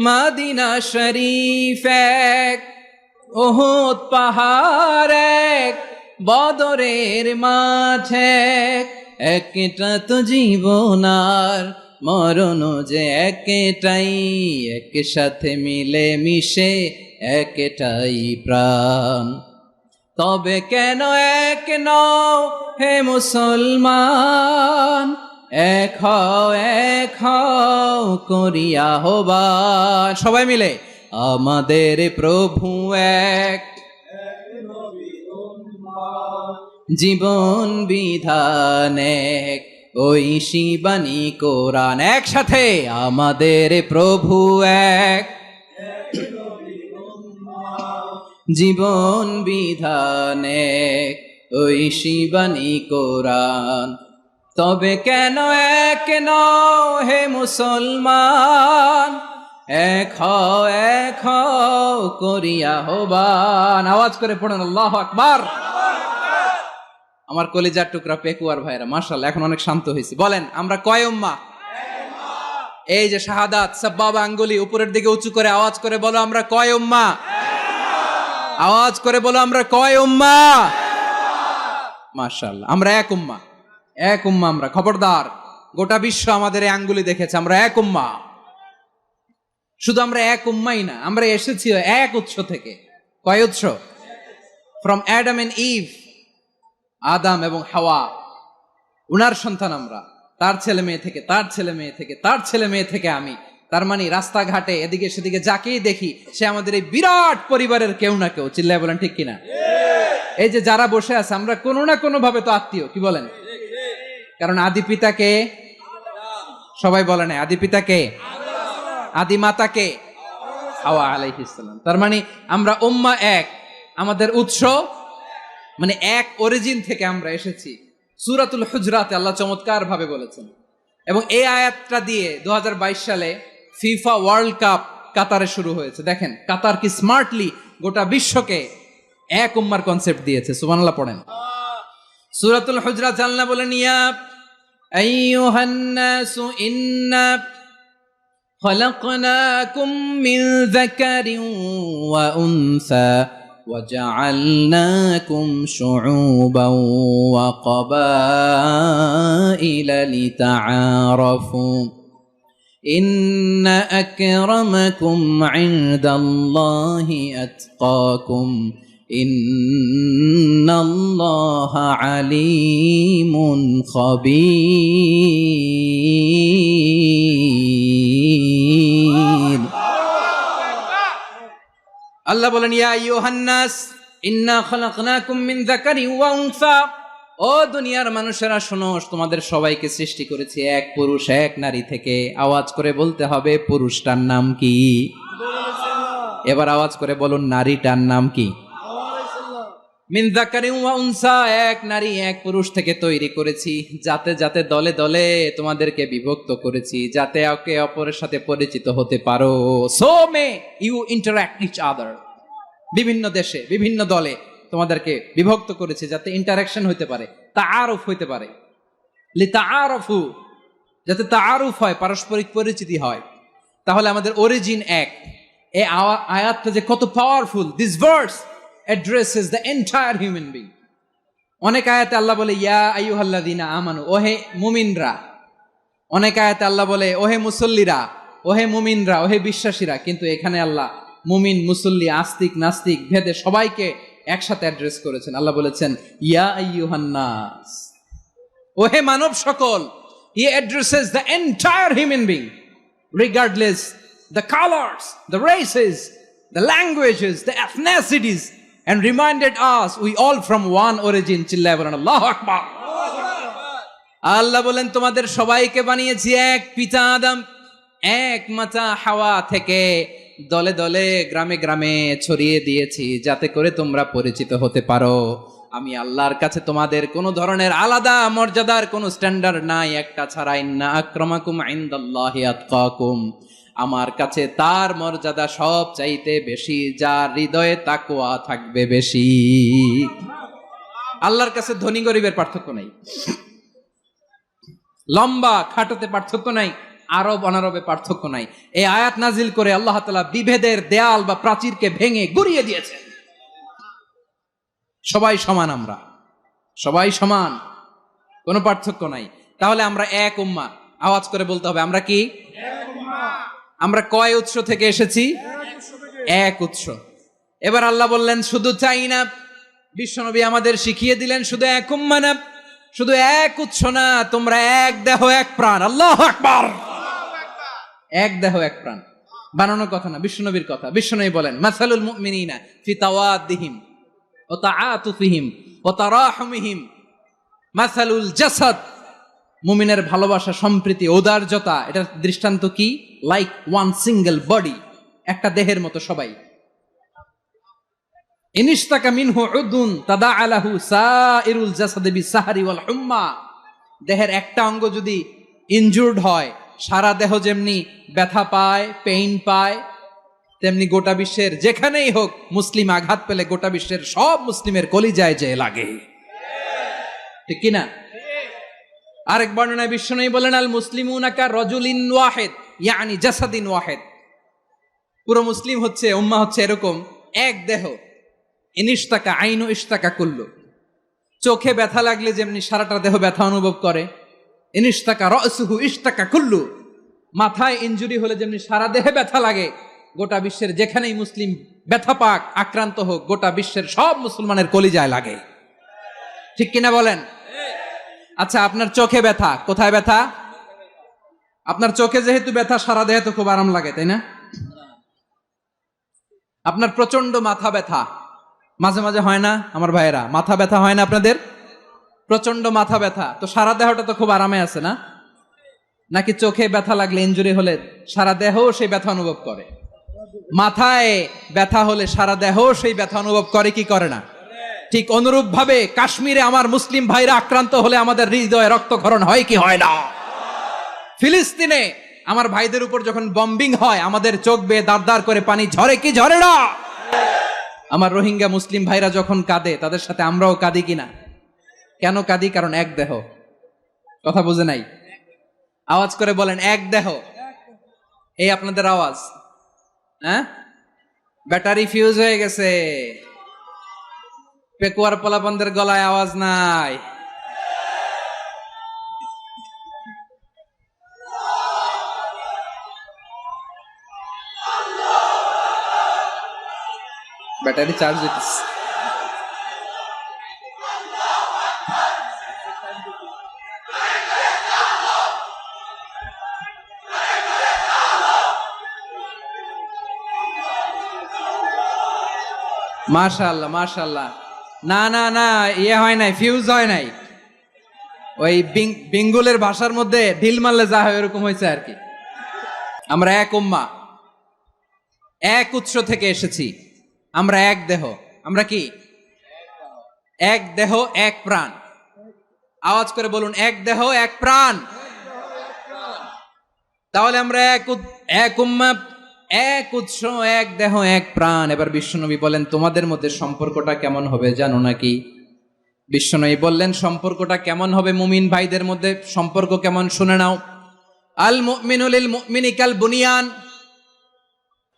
মদিনা শরীফ এক, উহুদ পাহাড় এক, বদরের মাঠ এক। একটা তো জীবন আর মরণ যে একটাই, একসাথে মিলে মিশে একটাই প্রাণ। তবে কেন এক নও হে মুসলমান, এক হও করিয়া হবান। সবাই মিলে আমাদের প্রভু এক, জীবন বিধান এক, ঐশী বাণী কোরআন। একসাথে আমাদের প্রভু এক, জীবন বিধান এক, ঐশী বাণী কোরআন। তবে কেন এক নও হে মুসলমান, এক হও করিয়া হবান। আওয়াজ করে পড়েন আল্লাহু আকবার। আমার কলিজার টুকরা পেকুয়ার ভাইরা মাশাআল্লাহ এখন অনেক শান্ত হয়েছে। বলেন আমরা কয় উম্মাহ? এই যে শাহাদাত সাব্বাবা আঙ্গুলি উপরের দিকে উঁচু করে আওয়াজ করে বলো আমরা কয় উম্মাহ? আওয়াজ করে বলো আমরা কয় উম্মাহ? মাশাআল্লাহ আমরা এক উম্মাহ, এক উম্মাহ আমরা। খবরদার, গোটা বিশ্ব আমাদের এই আঙ্গুলি দেখেছে আমরা এক উম্মাহ। শুধু আমরা এক উম্মাই না, আমরা এসেছি এক উৎস থেকে। কয় উৎস? ফ্রম অ্যাডাম এন্ড ইভ, আদম এবং হাওয়া, উনার সন্তান আমরা। তার ছেলে মেয়ে থেকে, তার ছেলে মেয়ে থেকে, তার ছেলে মেয়ে থেকে আমি। তার মানে রাস্তাঘাটে এদিকে সেদিকে যাকেই দেখি সে আমাদের এই বিরাট পরিবারের কেউ না কেউ। চিল্লায় বলেন ঠিক কিনা? এই যে যারা বসে আছে আমরা কোনো না কোনো ভাবে তো আত্মীয়, কি বলেন? কারণ আদি পিতাকে সবাই বলে না, আদি পিতাকে, আদি মাতাকে হাওয়া আলাইহিস সালাম। তার মানে আমরা উম্মাহ এক, আমাদের উৎস মানে এক অরিজিন থেকে আমরা এসেছি। সূরাতুল হুজরাতে আল্লাহ চমৎকার ভাবে বলেছেন। এবং এই আয়াতটা দিয়ে 2022 সালে ফিফা ওয়ার্ল্ড কাপ কাতারে শুরু হয়েছে। দেখেন কাতার কি স্মার্টলি গোটা বিশ্বকে এক উম্মার কনসেপ্ট দিয়েছে। সুবহানাল্লাহ পড়েন। সূরাতুল হুজরাত আল্লাহ বলেন, ইয়া আইয়ুহান নাসু ইন্না খলাকনাকুম মিন যাকারিন ওয়া উনসা وجعلناكم شعوبا وقبائل لتعارفوا إن أكرمكم عند الله أتقاكم إن الله عليم خبير। আল্লাহ বলেন, ইয়া আইয়ুহান নাস ইন্না খলাকনাকুম মিন যাকারিন ওয়া উনসা, ও দুনিয়ার মানুষেরা শোনো, তোমাদের সবাইকে সৃষ্টি করেছি এক পুরুষ এক নারী থেকে। আওয়াজ করে বলতে হবে পুরুষটার নাম কি? এবার আওয়াজ করে বলুন নারীটার নাম কি? মিন যাকারিন ওয়া উনসা, এক নারী এক পুরুষ থেকে তৈরি করেছি। যাতে যাতে দলে দলে তোমাদেরকে বিভক্ত করেছি, যাতে একে অপরের সাথে পরিচিত হতে পারো। So may you interact each other. বিভিন্ন দেশে বিভিন্ন দলে তোমাদেরকে বিভক্ত করেছি যাতে ইন্টারাকশন হইতে পারে, তাআরুফ হইতে পারে। লিতাআরফু, যাতে তাআরুফ হয়, পারস্পরিক পরিচিতি হয়। তাহলে আমাদের অরিজিন এক। এই আয়াতটা যে কত powerful. This verse addresses the entire human being. অনেক আয়াতে আল্লাহ বলে ইয়া আইয়ুহাল্লাযীনা আমানু, ওহে মুমিনরা। অনেক আয়াতে আল্লাহ বলে ওহে মুসল্লিরা, ওহে মুমিনরা, ওহে বিশ্বাসীরা। কিন্তু এখানে আল্লাহ মুমিন মুসল্লি আস্তিক নাস্তিক ভেদে সবাইকে একসাথে অ্যাড্রেস করেছেন। আল্লাহ বলেছেন ইয়া আইয়ুহান নাস, ওহে মানব সকল। He addresses the entire human being regardless the colors, the races, the languages, the ethnicities, and reminded us we all from one origin. চিল্লায় বলেন আল্লাহু আকবার। আল্লাহ বলেন তোমাদের সবাইকে বানিয়েছি এক পিতা আদম, এক মাতা হাওয়া থেকে। দলে দলে গ্রামে গ্রামে ছড়িয়ে দিয়েছি যাতে করে তোমরা পরিচিত হতে পারো। আমি আল্লাহর কাছে তোমাদের কোনো ধরনের আলাদা মর্যাদার কোনো স্ট্যান্ডার্ড নাই, একটা ছাড়া। ইন্না আক্রামাকুম ইনদাল্লাহি আতকাকুম, আমার কাছে তার মর্যাদা সব চাইতে বেশি যার হৃদয়ে তাকওয়া থাকবে বেশি। আল্লাহর কাছে ধনী গরিবের পার্থক্য নাই, লম্বা খাটোতে পার্থক্য নাই, আরব অনারবে পার্থক্য নাই। এই আয়াত নাজিল করে আল্লাহ তাআলা বিভেদের দেয়াল বা প্রাচীরকে ভেঙে গুড়িয়ে দিয়েছেন। সবাই সমান, আমরা সবাই সমান, কোনো পার্থক্য নাই। তাহলে আমরা এক উম্মাহ। আওয়াজ করে বলতে হবে, আমরা কি? আমরা কয় উৎস থেকে এসেছি? এক উৎস। এবার আল্লাহ বললেন শুধু চাই না, বিশ্বনবী আমাদের শিখিয়ে দিলেন শুধু এক উম্মাহ না, শুধু এক উৎস না, তোমরা এক দেহ এক প্রাণ। আল্লাহু আকবার। এক দেহ এক প্রাণ বানানোর কথা না, বিশ্বনবীর কথা। বিশ্বনবী বলেন মাসালুল মুমিনিনা ফি তাওয়াদ্দিহিম ওয়া তাআতুফিহিম ওয়া তারাহুমিহিম মাসালুল জাসাদ। মুমিনের ভালোবাসা, সম্প্রীতি, ঔদার্যতা, এটার দৃষ্টান্ত কি? লাইক ওয়ান সিঙ্গেল বডি, একটা দেহের মতো সবাই। ইনিশতাকা মিনহু উদুন তাদাআ লাহু সাইরুল জাসাদি বিসাহরি ওয়াল হুম্মা। দেহের একটা অঙ্গ যদি ইনজুর্ড হয়, সারা দেহ যেমনি ব্যথা পায়, পেইন পায়, তেমনি গোটা বিশ্বের যেখানেই হোক মুসলিম আঘাত পেলে গোটা বিশ্বের সব মুসলিমের কলিজায় যে লাগে, ঠিক কিনা? আরেক বর্ণনায় বিশ্বনবী বলেন আল মুসলিমুনা কা রাজুলিন ওয়াহিদ ইয়ানি জাসাদিন ওয়াহিদ। পুরো মুসলিম হচ্ছে, উম্মাহ হচ্ছে এরকম এক দেহ। ইনিশতাকা আইনু ইশতাকা কুল্লু। চোখে ব্যথা লাগলে যেমনি সারাটা দেহ ব্যথা অনুভব করে, ইনিশতাকা রাসুহু ইশতাকা কুল্লু। মাথায় ইনজুরি হলে যেমনি সারা দেহে ব্যথা লাগে, গোটা বিশ্বের যেখানেই মুসলিম ব্যথা পাক, আক্রান্ত হোক, গোটা বিশ্বের সব মুসলমানের কলিজায় লাগে, ঠিক কিনা বলেন? আচ্ছা, আপনার চোখে ব্যথা, কোথায় ব্যথা? আপনার চোখে যেহেতু ব্যথা, সারা দেহে তো খুব আরাম লাগে, তাই না? আপনার প্রচন্ড মাথা ব্যথা মাঝে মাঝে হয় না আমার ভাইয়েরা? মাথা ব্যথা হয় না আপনাদের? প্রচন্ড মাথা ব্যথা, তো সারা দেহটা তো খুব আরামে আছে না? নাকি চোখে ব্যথা লাগলে, ইনজুরি হলে সারা দেহ সেই ব্যথা অনুভব করে? মাথায় ব্যথা হলে সারা দেহ সেই ব্যথা অনুভব করে কি করে না? ঠিক অনুরূপ ভাবে কাশ্মীরে আমার মুসলিম ভাইরা আক্রান্ত হলে আমাদের হৃদয়ে রক্তক্ষরণ হয় কি হয় না? ফিলিস্তিনে আমার ভাইদের উপর যখন বম্বিং হয়, আমাদের চোখ বেয়ে দাঁড় দাঁড় করে পানি ঝরে কি ঝরে না? আমার রোহিঙ্গা মুসলিম ভাইরা যখন কাঁদে, তাদের সাথে আমরাও কাঁদি কিনা? কেন কাঁদি? কারণ এক দেহ। কথা বুঝে নাই? আওয়াজ করে বলেন এক দেহ। এই আপনাদের আওয়াজ, হ্যাঁ? ব্যাটারি ফিউজ হয়ে গেছে, পেকুয়ার পোলাপানদের গলায় আওয়াজ নাই। ব্যাটারি চার্জ হইতেছে। মাশাআল্লাহ মাশাআল্লাহ। না না না, ইয়ে হয় নাই, ফিউজ হয় নাই। ওই বেঙ্গলের ভাষার মধ্যে ঢিল মারলে যা হয় এরকম হয়েছে আর কি। আমরা এক উম্মাহ, এক উৎস থেকে এসেছি, আমরা এক দেহ। আমরা কি? এক দেহ এক প্রাণ। আওয়াজ করে বলুন এক দেহ এক প্রাণ। তাহলে আমরা এক উম্মাহ, এক উৎস, এক দেহ এক প্রাণ। এবার বিশ্বনবী বলেন তোমাদের মধ্যে সম্পর্কটা কেমন হবে জানো নাকি? বিশ্বনবী বললেন সম্পর্কটা কেমন হবে মুমিন ভাইদের মধ্যে, সম্পর্ক কেমন শুনে নাও। আল মুমিনু লিল মুমিনি কাল বুনিয়ান,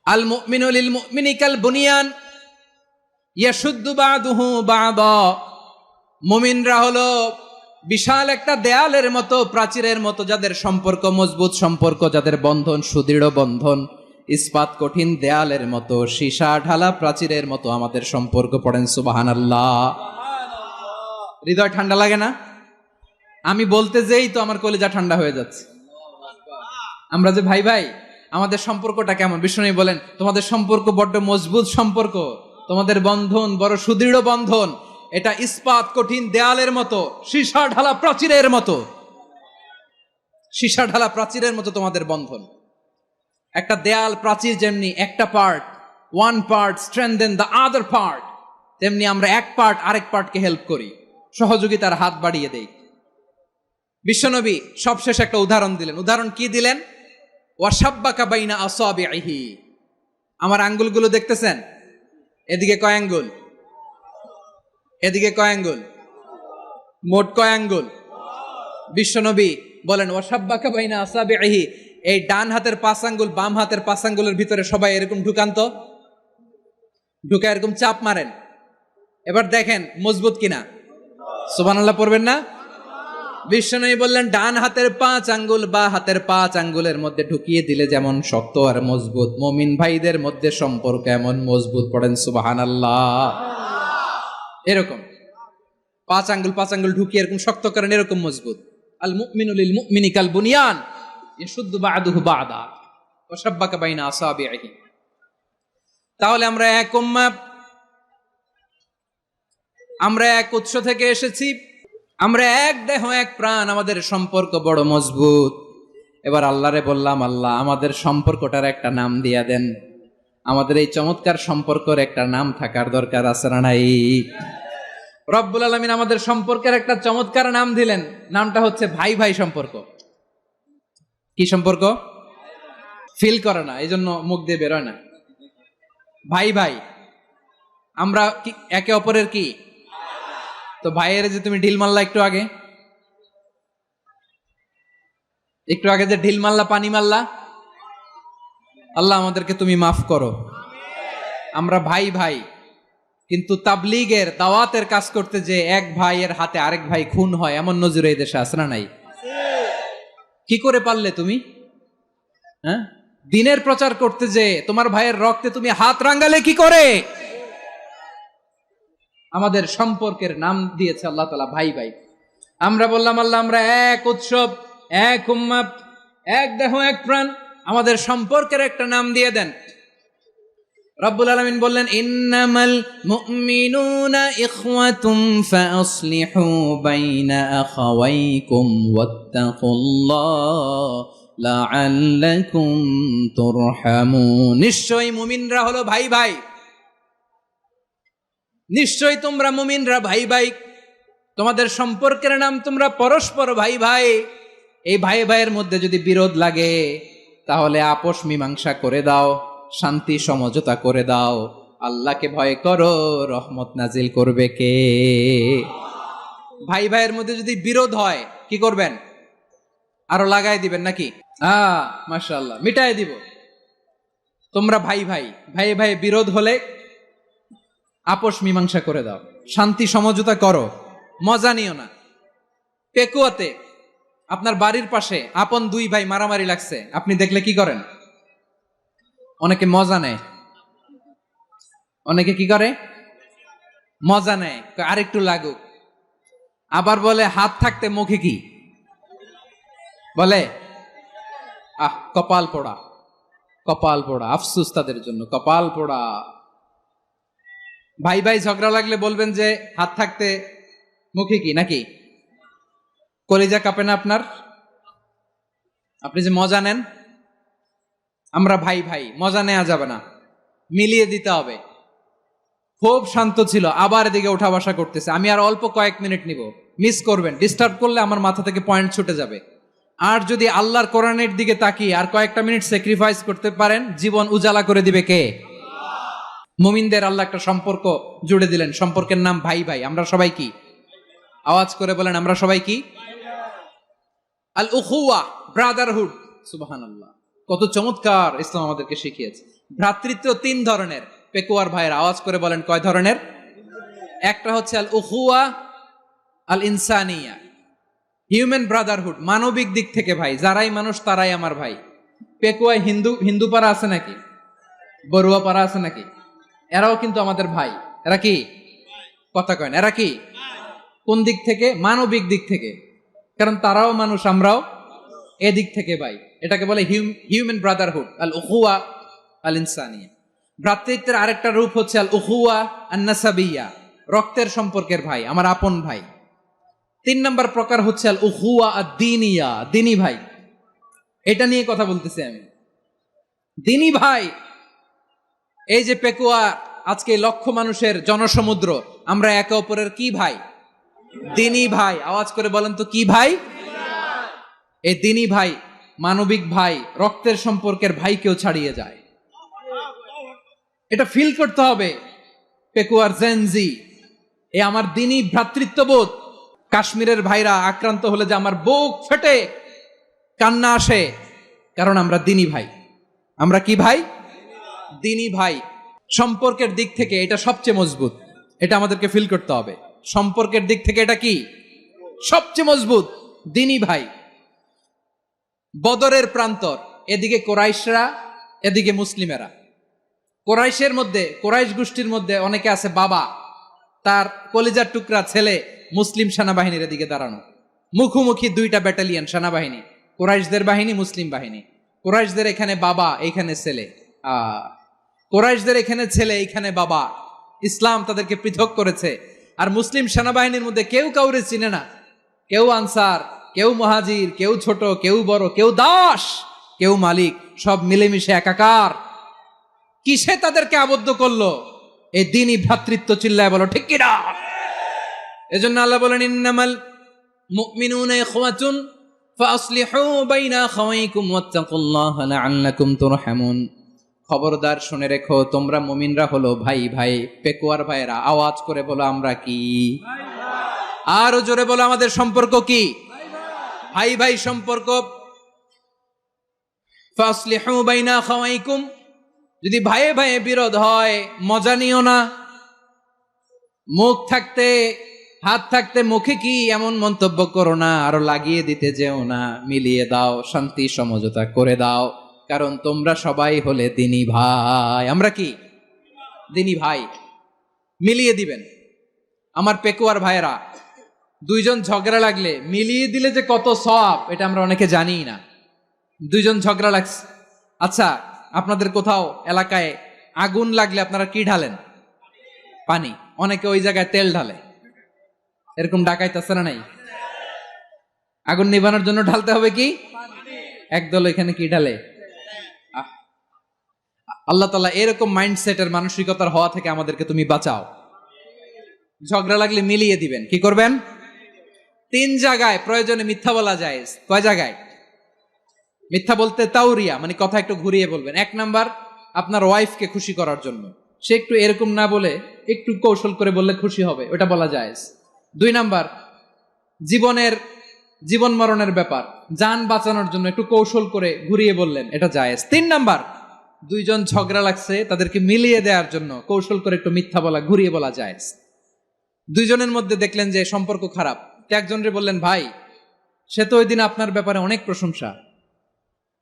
আল মুমিনু লিল মুমিনি কাল বুনিয়ান ইয়াশুদ্দু বাদুহু বাদা। মুমিনরা হলো বিশাল একটা দেয়ালের মতো, প্রাচীরের মতো, যাদের সম্পর্ক মজবুত সম্পর্ক, যাদের বন্ধন সুদৃঢ় বন্ধন, ইস্পাত কঠিন দেয়ালের মতো, সীসা ঢালা প্রাচীরের মতো আমাদের সম্পর্ক। পড়েন সুবহানাল্লাহ। হৃদয় ঠান্ডা লাগে না? আমি বলতে যেই তো আমার কলিজা ঠান্ডা হয়ে যাচ্ছে। আমরা যে ভাই ভাই, আমাদের সম্পর্কটা কেমন? বিষ্ণু বলেন তোমাদের সম্পর্ক বড্ড মজবুত সম্পর্ক, তোমাদের বন্ধন বড় সুদৃঢ় বন্ধন, এটা ইস্পাত কঠিন দেয়ালের মতো, সীসা ঢালা প্রাচীরের মতো, সীসা ঢালা প্রাচীরের মতো তোমাদের বন্ধন। একটা দেয়াল প্রাচীর যেমনি একটা part, one part strengthen the other part, তেমনি আমরা এক পার্ট আরেক পার্টকে হেল্প করি, সহযোগিতার হাত বাড়িয়ে দেই। বিশ্বনবী সবশেষ একটা উদাহরণ দিলেন। উদাহরণ কি দিলেন? ওয়াসাব্বাকা বাইনা আসাবিহি, আমার আঙ্গুলগুলো দেখতেছেন? এদিকে কয় আঙ্গুল, এদিকে কয় আঙ্গুল, মোট কয় আঙ্গুল? বিশ্বনবী বলেন ওয়াসাব্বাকা বাইনা আসাবিহি, এই ডান হাতের 5 আঙ্গুল বাম হাতের 5 আঙ্গুলের ভিতরে সবাই এরকম ঢুকান তো, ঢুকে এরকম চাপ মারেন, এবার দেখেন মজবুত কিনা। সুবহানাল্লাহ পড়বেন না? বিশ্বনবী বললেন ডান হাতের 5 আঙ্গুল বা হাতের 5 আঙ্গুলের মধ্যে ঢুকিয়ে দিলে যেমন শক্ত আর মজবুত, মুমিন ভাইদের মধ্যে সম্পর্ক এমন মজবুত। পড়েন সুবহানাল্লাহ। এরকম 5 আঙ্গুল ঢুকিয়ে এরকম শক্ত করেন, এরকম মজবুত। আল মুমিনু লিল মুমিনি কাল বুনিয়ান ইয়াশুদ্দু বা'দুহু বা'দা ওয়া শাব্বাকা বাইনা আসাবিহি। তাহলে আমরা এক উম্মাহ, আমরা এক উৎস থেকে এসেছি, আমরা এক দেহ এক প্রাণ, আমাদের সম্পর্ক বড় মজবুত। এবার আল্লাহরে বললাম, আল্লাহ আমাদের সম্পর্কটার একটা নাম দিয়া দেন। আমাদের এই চমৎকার সম্পর্কের একটা নাম থাকার দরকার আছে না নাই? রব্বুল আলামিন আমাদের সম্পর্কের একটা চমৎকার নাম দিলেন, নামটা হচ্ছে ভাই ভাই সম্পর্ক। কি সম্পর্ক? ফিল করে না, এই জন্য মুখ দিয়ে বেরোয় না। ভাই ভাই, আমরা কি একে অপরের কি? তো ভাইয়ের যে তুমি ঢিল মারলা একটু আগে, যে ঢিল মারলা, পানি মারলা, আল্লাহ আমাদেরকে তুমি মাফ করো। আমরা ভাই ভাই, কিন্তু তাবলীগের দাওয়াতের কাজ করতে যে এক ভাইয়ের হাতে আরেক ভাই খুন হয়, এমন নজির এই দেশে আছে না নাই? কি করে পারলে তুমি? হ্যাঁ, দিনের প্রচার করতে যে তোমার ভাইয়ের রক্তে তুমি হাত রাঙ্গালে কি করে? আমাদের সম্পর্কের নাম দিয়েছে আল্লাহ তাআলা ভাই ভাই। আমরা বললাম আল্লাহ আমরা এক উৎসব, এক উম্মাহ, এক দেহ এক প্রাণ, আমাদের সম্পর্কের একটা নাম দিয়ে দেন। রব্বুল আলামিন বললেন ইন্নামাল মুমিনুনা ইখওয়াতুম ফাসলিহু বাইনা আখাওয়াইকুম ওয়াত্তাকুল্লাহ লাআল্লাকুম তুরহামুন। নিশ্চয়ই মুমিনরা হলো ভাই ভাই, নিশ্চয়ই তোমরা মুমিনরা ভাই ভাই, তোমাদের সম্পর্কের নাম তোমরা পরস্পর ভাই ভাই। এই ভাই ভাইয়ের মধ্যে যদি বিরোধ লাগে তাহলে আপোষ মীমাংসা করে দাও, শান্তি সমঝোতা করে দাও। আল্লাহকে ভয় করো, রহমত নাজিল করবে কে? ভাই ভাইয়ের মধ্যে যদি বিরোধ হয় কি করবেন? আরো লাগাই দিবেন নাকি? মাশাআল্লাহ, মিটাই দিব। তোমরা ভাই ভাই, ভাই ভাই বিরোধ হলে আপোষ মীমাংসা করে দাও, শান্তি সমঝোতা করো, মজা নিও না। পেকুয়াতে আপনার বাড়ির পাশে আপন 2 ভাই মারামারি লাগছে, আপনি দেখলে কি করেন? অনেকে মজা নেয়, অনেকে কি করে? মজা নেয়, আরেকটু লাগুক। আবার বলে হাত থাকতে মুখে কি বলে? কপাল পোড়া, কপাল পোড়া। আফসোস তাদের জন্য, কপাল পোড়া। ভাই ভাই ঝগড়া লাগলে বলবেন যে হাত থাকতে মুখে কি, নাকি? কলিজা কাঁপে না আপনার? আপনি যে মজা নেন। আমরা ভাই ভাই, মজা নেওয়া যাবে না, মিলিয়ে দিতে হবে। খুব শান্ত ছিল, আবার এদিকে উঠা বসা করতেছে। আমি আর অল্প কয়েক মিনিট নিব, মিস করবেন। ডিস্টার্ব করলে আমার মাথা থেকে পয়েন্ট ছুটে যাবে। আর যদি আল্লাহর কোরআনের দিকে তাকিয়ে আর কয়েকটা মিনিট স্যাক্রিফাইস করতে পারেন, জীবন উজালা করে দিবে কে? মুমিনদের আল্লাহ একটা সম্পর্ক জুড়ে দিলেন, সম্পর্কের নাম ভাই ভাই। আমরা সবাই কি? আওয়াজ করে বলেন, আমরা সবাই কি? আল উখুয়া, ব্রাদারহুড। সুবহানাল্লাহ, কত চমৎকার ইসলাম আমাদেরকে শিখিয়েছে। ভ্রাতৃত্ব 3 ধরনের। পেকুয়ার ভাইয়ের আওয়াজ করে বলেন কয় ধরনের? একটা হচ্ছে আল উখুয়া আল ইনসানিয়া, হিউম্যান ব্রাদারহুড, মানবিক দিক থেকে ভাই, যারাই মানুষ তারাই আমার ভাই। পেকুয়ায় হিন্দু পাড়া আছে নাকি? বড়ুয়া পাড়া আছে নাকি? এরাও কিন্তু আমাদের ভাই। এরা কি? কথা কয় না, এরা কি? কোন দিক থেকে? মানবিক দিক থেকে, কারণ তারাও মানুষ, আমরাও এদিক থেকে ভাই। এটাকে বলে হিউম্যান ব্রাদারহুড, আল উখুয়া আল ইনসানিয়া। ভ্রাতৃত্বের আরেকটা রূপ হচ্ছে আল উখুয়া আন নাসাবিয়া, রক্তের সম্পর্কের ভাই, আমার আপন ভাই। 3 নম্বর প্রকার হচ্ছে আল উখুয়া আদ-দীনিয়া, দিনী ভাই। এটা নিয়ে কথা বলতেছি আমি, দিনী ভাই। এই যে পেকুয়া আজকে লক্ষ মানুষের জনসমুদ্র, আমরা একে অপরের কি ভাই? দিনী ভাই। আওয়াজ করে বলেন তো কি ভাই? এই দিনী ভাই, মানবিক ভাই, রক্তের সম্পর্কের ভাইকেও ছাড়িয়ে যায়। এটা ফিল করতে হবে। পেকুয়ার জেনজি, এ আমার দিনী ভ্রাতৃত্ববোধ। কাশ্মীরের ভাইরা আক্রান্ত হলে যে আমার বুক ফেটে কান্না আসে, কারণ আমরা দিনী ভাই। আমরা কি ভাই? দিনী ভাই। সম্পর্কের দিক থেকে এটা সবচেয়ে মজবুত, এটা আমাদেরকে ফিল করতে হবে। সম্পর্কের দিক থেকে এটা কি সবচেয়ে মজবুত? দিনী ভাই। বদরের প্রান্তর, এদিকে কোরাইশরা, এদিকে মুসলিমেরা। কোরাইশের মধ্যে, কোরাইশ গোষ্ঠীর মধ্যে অনেকে আছে বাবা, তার কলিজার টুকরা ছেলে মুসলিম সেনাবাহিনীর এদিকে দাঁড়ানো, মুখোমুখি দুইটা ব্যাটালিয়ন সেনাবাহিনী, কোরাইশদের বাহিনী, মুসলিম বাহিনী। কোরাইশদের এখানে বাবা, এইখানে ছেলে। কোরাইশদের এখানে ছেলে, এইখানে বাবা। ইসলাম তাদেরকে পৃথক করেছে। আর মুসলিম সেনাবাহিনীর মধ্যে কেউ কাউরে চিনে না, কেউ আনসার, কেউ মুহাজির, কেউ ছোট, কেউ বড়, কেউ দাস, কেউ মালিক, সব মিলেমিশে একাকার। কিসে তাদেরকে আবদ্ধ করলো? এই দ্বীনি ভ্রাতৃত্ব। চিল্লায় বলো ঠিক কিনা? এজন্য আল্লাহ বলেন, ইন্নামাল মুমিনুনা ইখওয়াতুন ফাসলিহু বাইনা আখাওয়াইকুম ওয়াত্তাকুল্লাহা লাআল্লাকুম তুরহামুন। খবরদার শুনে রেখো, তোমরা মুমিনরা হলো ভাই ভাই। পেকুয়ার ভাইরা আওয়াজ করে বলো আমরা কি? আরো জোরে বলো আমাদের সম্পর্ক কি? ভাই ভাই সম্পর্ক। ফাসলিহু বাইনা আখাওয়াইকুম, যদি ভাইয়ে ভাইয়ে বিরোধ হয় মজা নিও না। মুখ থাকতে, হাত থাকতে মুখে কি এমন মন্তব্য করো না, আরো লাগিয়ে দিতে যেও না। মিলিয়ে দাও, শান্তি সমঝোতা করে দাও, কারণ তোমরা সবাই হলে দিনী ভাই। আমরা কি? দিনী ভাই। মিলিয়ে দিবেন। আমার পেকুয়ার ভাইয়েরা, দুইজন ঝগড়া লাগলে মিলিয়ে দিলে যে কত সওয়াব, এটা আমরা অনেকে জানি না। দুইজন ঝগড়া লাগছে, আচ্ছা আপনাদের কোথাও এলাকায় আগুন লাগলে আপনারা কি ঢালেন? পানি। অনেকে ওই জায়গায় তেল ঢালে। এরকম ডাকাইতে আছে না নাই? আগুন নিভানোর জন্য ঢালতে হবে কি? একদল এখানে কি ঢালে? আল্লাহ তাআলা এরকম মাইন্ডসেটের, মানসিকতার হওয়া থেকে আমাদেরকে তুমি বাঁচাও। ঝগড়া লাগলে মিলিয়ে দিবেন। কি করবেন? 3 জায়গায় প্রয়োজনে মিথ্যা বলা যায়। কয় জায়গায় মিথ্যা বলতে? তাওরিয়া, মানে কথা একটু ঘুরিয়ে বলবেন। 1 নাম্বার, আপনার ওয়াইফকে খুশি করার জন্য, সে একটু এরকম না বলে একটু কৌশল করে বললে খুশি হবে, ওটা বলা যায়। 2 নাম্বার, জীবন মরণের ব্যাপার, জান বাঁচানোর জন্য একটু কৌশল করে ঘুরিয়ে বললেন, এটা জায়েজ। 3 নাম্বার, দুইজন ঝগড়া লাগছে তাদেরকে মিলিয়ে দেওয়ার জন্য কৌশল করে একটু মিথ্যা বলা, ঘুরিয়ে বলা জায়েজ। দুইজনের মধ্যে দেখলেন যে সম্পর্ক খারাপ, একজনরে বললেন, ভাই সে তো ওই দিন আপনার ব্যাপারে অনেক প্রশংসা।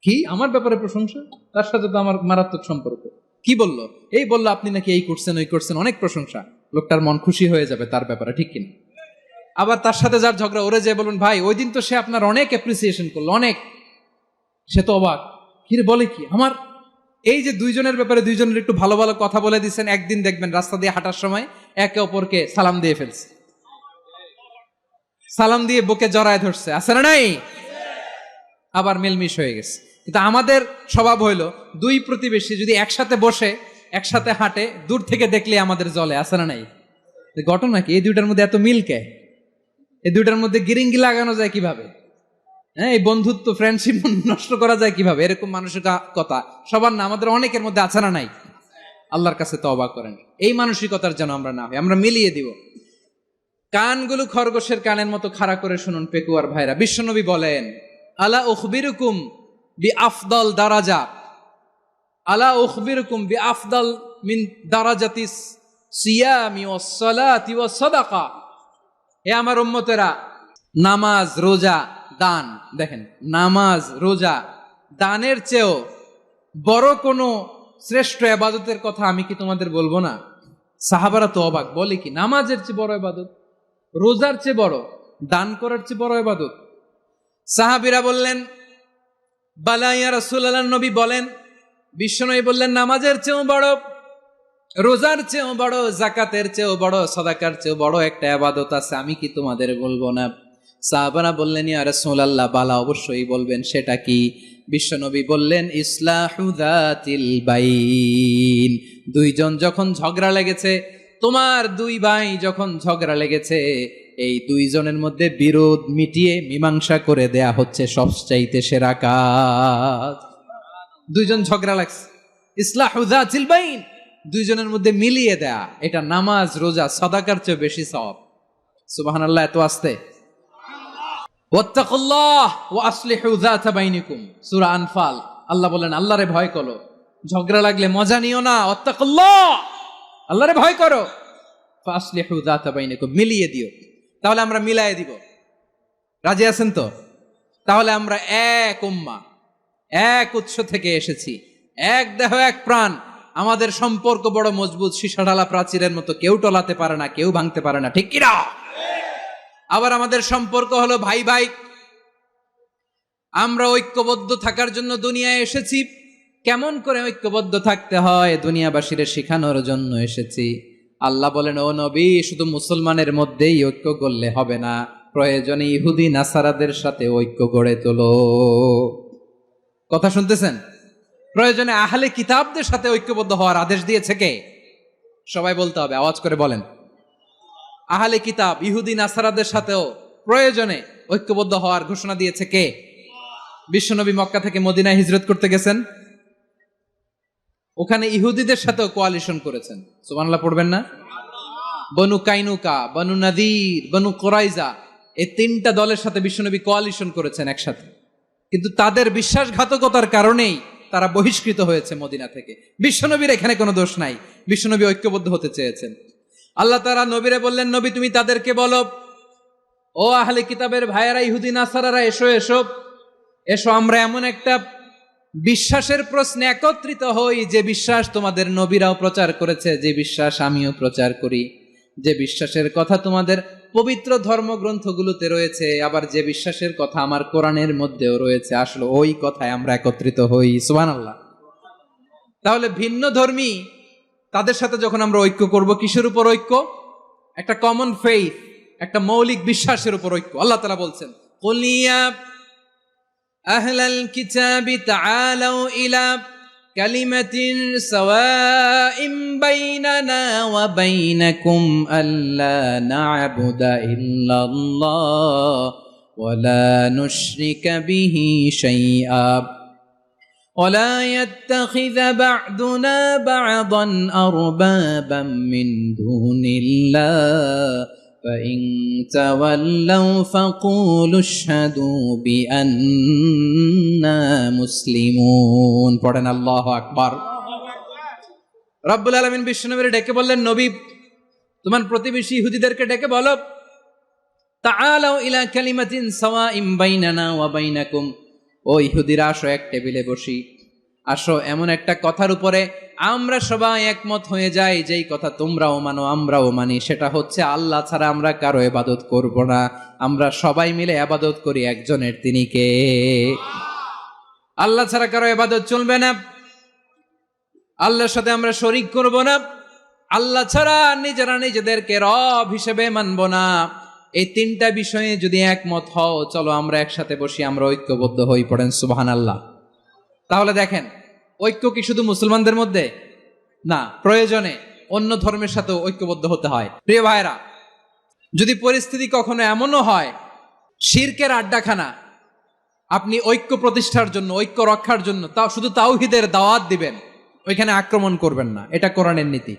কি আমার ব্যাপারে প্রশংসা? তার সাথে তো আমার মারাত্মক সম্পর্ক। কি বললো? এই বললো আপনি নাকি এই করছেন, ওই করছেন, অনেক প্রশংসা। লোকটার মন খুশি হয়ে যাবে তার ব্যাপারে, ঠিক কিনা? আবার তার সাথে যার ঝগড়া, ওরে যে বলুন, ভাই ওই দিন তো সে আপনার অনেক অ্যাপ্রিসিয়েশন করলো, অনেক। সে তো অবাক, কি রে বলে কি? আমার এই যে দুইজনের ব্যাপারে দুইজনের একটু ভালো ভালো কথা বলে দিচ্ছেন, একদিন দেখবেন রাস্তা দিয়ে হাঁটার সময় একে অপরকে সালাম দিয়ে ফেলছে, সালাম দিয়ে বুকে জড়ায় ধরছে, আছে না নাই? আবার মিলমিশ হয়ে গেছে। কিন্তু আমাদের স্বভাব হইলো, দুই প্রতিবেশী যদি একসাথে বসে একসাথে হাঁটে, দূর থেকে দেখলে আমাদের জলে, আছে না নাই? ঘটনা কি? এই দুইটার মধ্যে এত মিল কে? এই দুইটার মধ্যে গিরিঙ্গি লাগানো যায় কিভাবে? হ্যাঁ, এই বন্ধুত্ব, ফ্রেন্ডশিপ নষ্ট করা যায় কিভাবে? এরকম মানসিকতা সবার না, আমাদের অনেকের মধ্যে আছে না নাই? আল্লাহর কাছে তওবা করেন, এই মানসিকতার যেন আমরা না হই, আমরা মিলিয়ে দিব। কানগুলো খরগোশের কানের মতো খাড়া করে শুনুন পেকুয়ার ভাইরা। বিশ্বনবী বলেন, আলা উখবিরুকুম বিআফদাল দারাজা, আলা উখবিরুকুম বিআফদাল মিন দারাজাতিস সিয়ামি ওয়াস সালাতি ওয়াস সাদাকা। হে আমার উম্মতেরা, নামাজ, রোজা, দান, দেখেন নামাজ, রোজা, দানের চেয়েও বড় কোনো শ্রেষ্ঠ ইবাদতের কথা আমি কি তোমাদের বলবো না? সাহাবারা তো অবাক, বলে কি নামাজের চেয়ে বড় ইবাদত, রোজার চেয়ে বড়, দান করার চেয়ে বড় ইবাদত? সাহাবীরা বললেন, বালা ইয়া রাসূলুল্লাহ। নবী বলেন, বিশ্বনবী বললেন, নামাজের চেয়েও বড়, রোজার চেয়েও বড়, যাকাতের চেয়েও বড়, সাদাকার চেয়েও বড় একটা ইবাদত আছে, আমি কি তোমাদের বলবো না? সাহাবারা বললেন, ইয়া রাসূলুল্লাহ, বালা, অবশ্যই বলবেন, সেটা কি? বিশ্বনবী বললেন, ইসলাহু যাতিল বাইন। দুইজন যখন ঝগড়া লেগেছে, তোমার দুই ভাই যখন ঝগড়া লেগেছে, এই দুইজনের মধ্যে বিরোধ মিটিয়ে মীমাংসা করে দেয়া হচ্ছে সবচাইতে সেরা কাজ। দুইজন ঝগড়া লাগছে, ইসলাহু যাতিল বাইন, দুইজনের মধ্যে মিলিয়ে দেয়া, এটা নামাজ, রোজা, সাদাকার চেয়ে বেশি সওয়াব। সুবহানাল্লাহ। এত আস্তে। ওয়াত্তাকুল্লাহ ওয়া আসলিহু যাতা বাইনিকুম, সূরা আনফাল। আল্লাহ বলেন, আল্লাহরে ভয় করো, ঝগড়া লাগলে মজা নিও না। ওয়াত্তাকুল্লাহ, আল্লাহরে ভয় করো। ফাসলিহু যাতা বাইনিকুম, মিলিয়ে দিও। তাহলে আমরা মিলায়ে দিব। রাজি আছেন তো? তাহলে আমরা এক উম্মাহ, এক উৎস থেকে এসেছি, এক দেহ এক প্রাণ। আমাদের সম্পর্ক বড় মজবুত, সীসাঢালা প্রাচীরের মতো, কেউ টলাতে পারে না, কেউ ভাঙতে পারে না, ঠিক কিনা? আবার আমাদের সম্পর্ক হলো ভাই ভাই। আমরা ঐক্যবদ্ধ থাকার জন্য দুনিয়ায় এসেছি। কেমন করে ঐক্যবদ্ধ থাকতে হয় দুনিয়াবাসীর শেখানোর জন্য এসেছি। আল্লাহ বলেন, ও নবী, শুধু মুসলমানের মধ্যেই ঐক্য করলে হবে না, প্রয়োজনে ইহুদি নাসারাদের সাথে ঐক্য গড়ে তোলো। কথা শুনতেছেন? প্রয়োজনে আহলে কিতাবদের সাথে ঐক্যবদ্ধ হওয়ার আদেশ দিয়েছে কে? সবাই বলতে হবে, আওয়াজ করে বলেন। আহলে কিতাব, ইহুদি নাসারাদের সাথেও প্রয়োজনে ঐক্যবদ্ধ হওয়ার ঘোষণা দিয়েছে কে? বিশ্বনবী মক্কা থেকে মদিনায় হিজরত করতে গেছেন, ওখানে ইহুদিদের সাথেও কোয়ালিশন করেছেন। সুবহানাল্লাহ পড়বেন না? বনু কাইনুকা, বনু নাদির, বনু কুরাইজা, এই তিনটা দলের সাথে বিশ্বনবী কোয়ালিশন করেছেন একসাথে। কিন্তু তাদের বিশ্বাসঘাতকতার কারণেই তারা বহিষ্কৃত হয়েছে মদিনা থেকে। বিশ্বনবীর এখানে কোনো দোষ নাই, বিশ্বনবী ঐক্যবদ্ধ হতে চেয়েছেন। আল্লাহ তাআলা নবীরে বললেন, নবী তুমি তাদেরকে বলো, ও আহলে কিতাবের ভাইয়েরা, ইহুদি নাসারারা, এসো এসো এসো, আমরা এমন একটা বিশ্বাসের প্রশ্নে একত্রিত হই, যে বিশ্বাস তোমাদের নবীরাও প্রচার করেছে, যে বিশ্বাস আমিও প্রচার করি, যে বিশ্বাসের কথা তোমাদের পবিত্র ধর্মগ্রন্থগুলোতে রয়েছে, আবার যে বিশ্বাসের কথা আমার কোরআনের মধ্যেও রয়েছে, আসলে ওই কথায় আমরা একত্রিত হই। সুবহানাল্লাহ। তাহলে ভিন্ন ধর্মী তাদের সাথে যখন আমরা ঐক্য করব, কিসের উপর ঐক্য? একটা কমন ফেইথ, একটা মৌলিক বিশ্বাসের উপর ঐক্য। আল্লাহ তাআলা বলছেন, কুল ইয়া আহলাল কিতাবি তাআলাউ ইলা কালিমাতিন সাওয়াইম বাইনানা ওয়া বাইনাকুম আল্লা না'বুদা ইল্লাল্লাহ ওয়া লা নুশরিকা বিহি শাইআ ولا يتخذ بعضنا بعضا أربابا من دون الله فإن تولوا فقولوا اشهدوا بأننا مسلمون। পড়েন আল্লাহু আকবার। রব্বুল আলামিন বিশ্বনবীর ডেকে বললেন, নবী তোমার প্রতিবেশী ইহুদিদেরকে ডেকে বলো, তাআলাউ ইলা কালিমাতিন সাওয়াইম বাইনানা ওয়া বাইনাকুম, ও ইহুদিরা, আসো এক টেবিলে বসি, আসো এমন একটা কথার উপরে আমরা সবাই একমত হয়ে যাই, যেই কথা তোমরাও মানো আমরাও মানি, সেটা হচ্ছে আল্লাহ ছাড়া আমরা কারো ইবাদত করব না, আমরা সবাই মিলে ইবাদত করি একজনের, তিনি কে? আল্লাহ ছাড়া কারো ইবাদত চলবে না, আল্লাহর সাথে আমরা শরীক করব না, আল্লাহ ছাড়া নিজেরা নিজেদেরকে রব হিসেবে মানব না। এই তিনটা বিষয়ে যদি একমত হও, চলো আমরা একসাথে বসি, আমরা ঐক্যবদ্ধ হই। পড়েন সুবহানাল্লাহ। তাহলে দেখেন, ঐক্য কি শুধু মুসলমানদের মধ্যে না, প্রয়োজনে অন্য ধর্মের সাথেও ঐক্যবদ্ধ হতে হয়। প্রিয় ভাইরা, যদি পরিস্থিতি কখনো এমনও হয় শিরকের আড্ডাখানা, আপনি ঐক্য প্রতিষ্ঠার জন্য, ঐক্য রক্ষার জন্য তাও শুধু তাওহীদের দাওয়াত দিবেন, ওইখানে আক্রমণ করবেন না, এটা কোরআনের নীতি।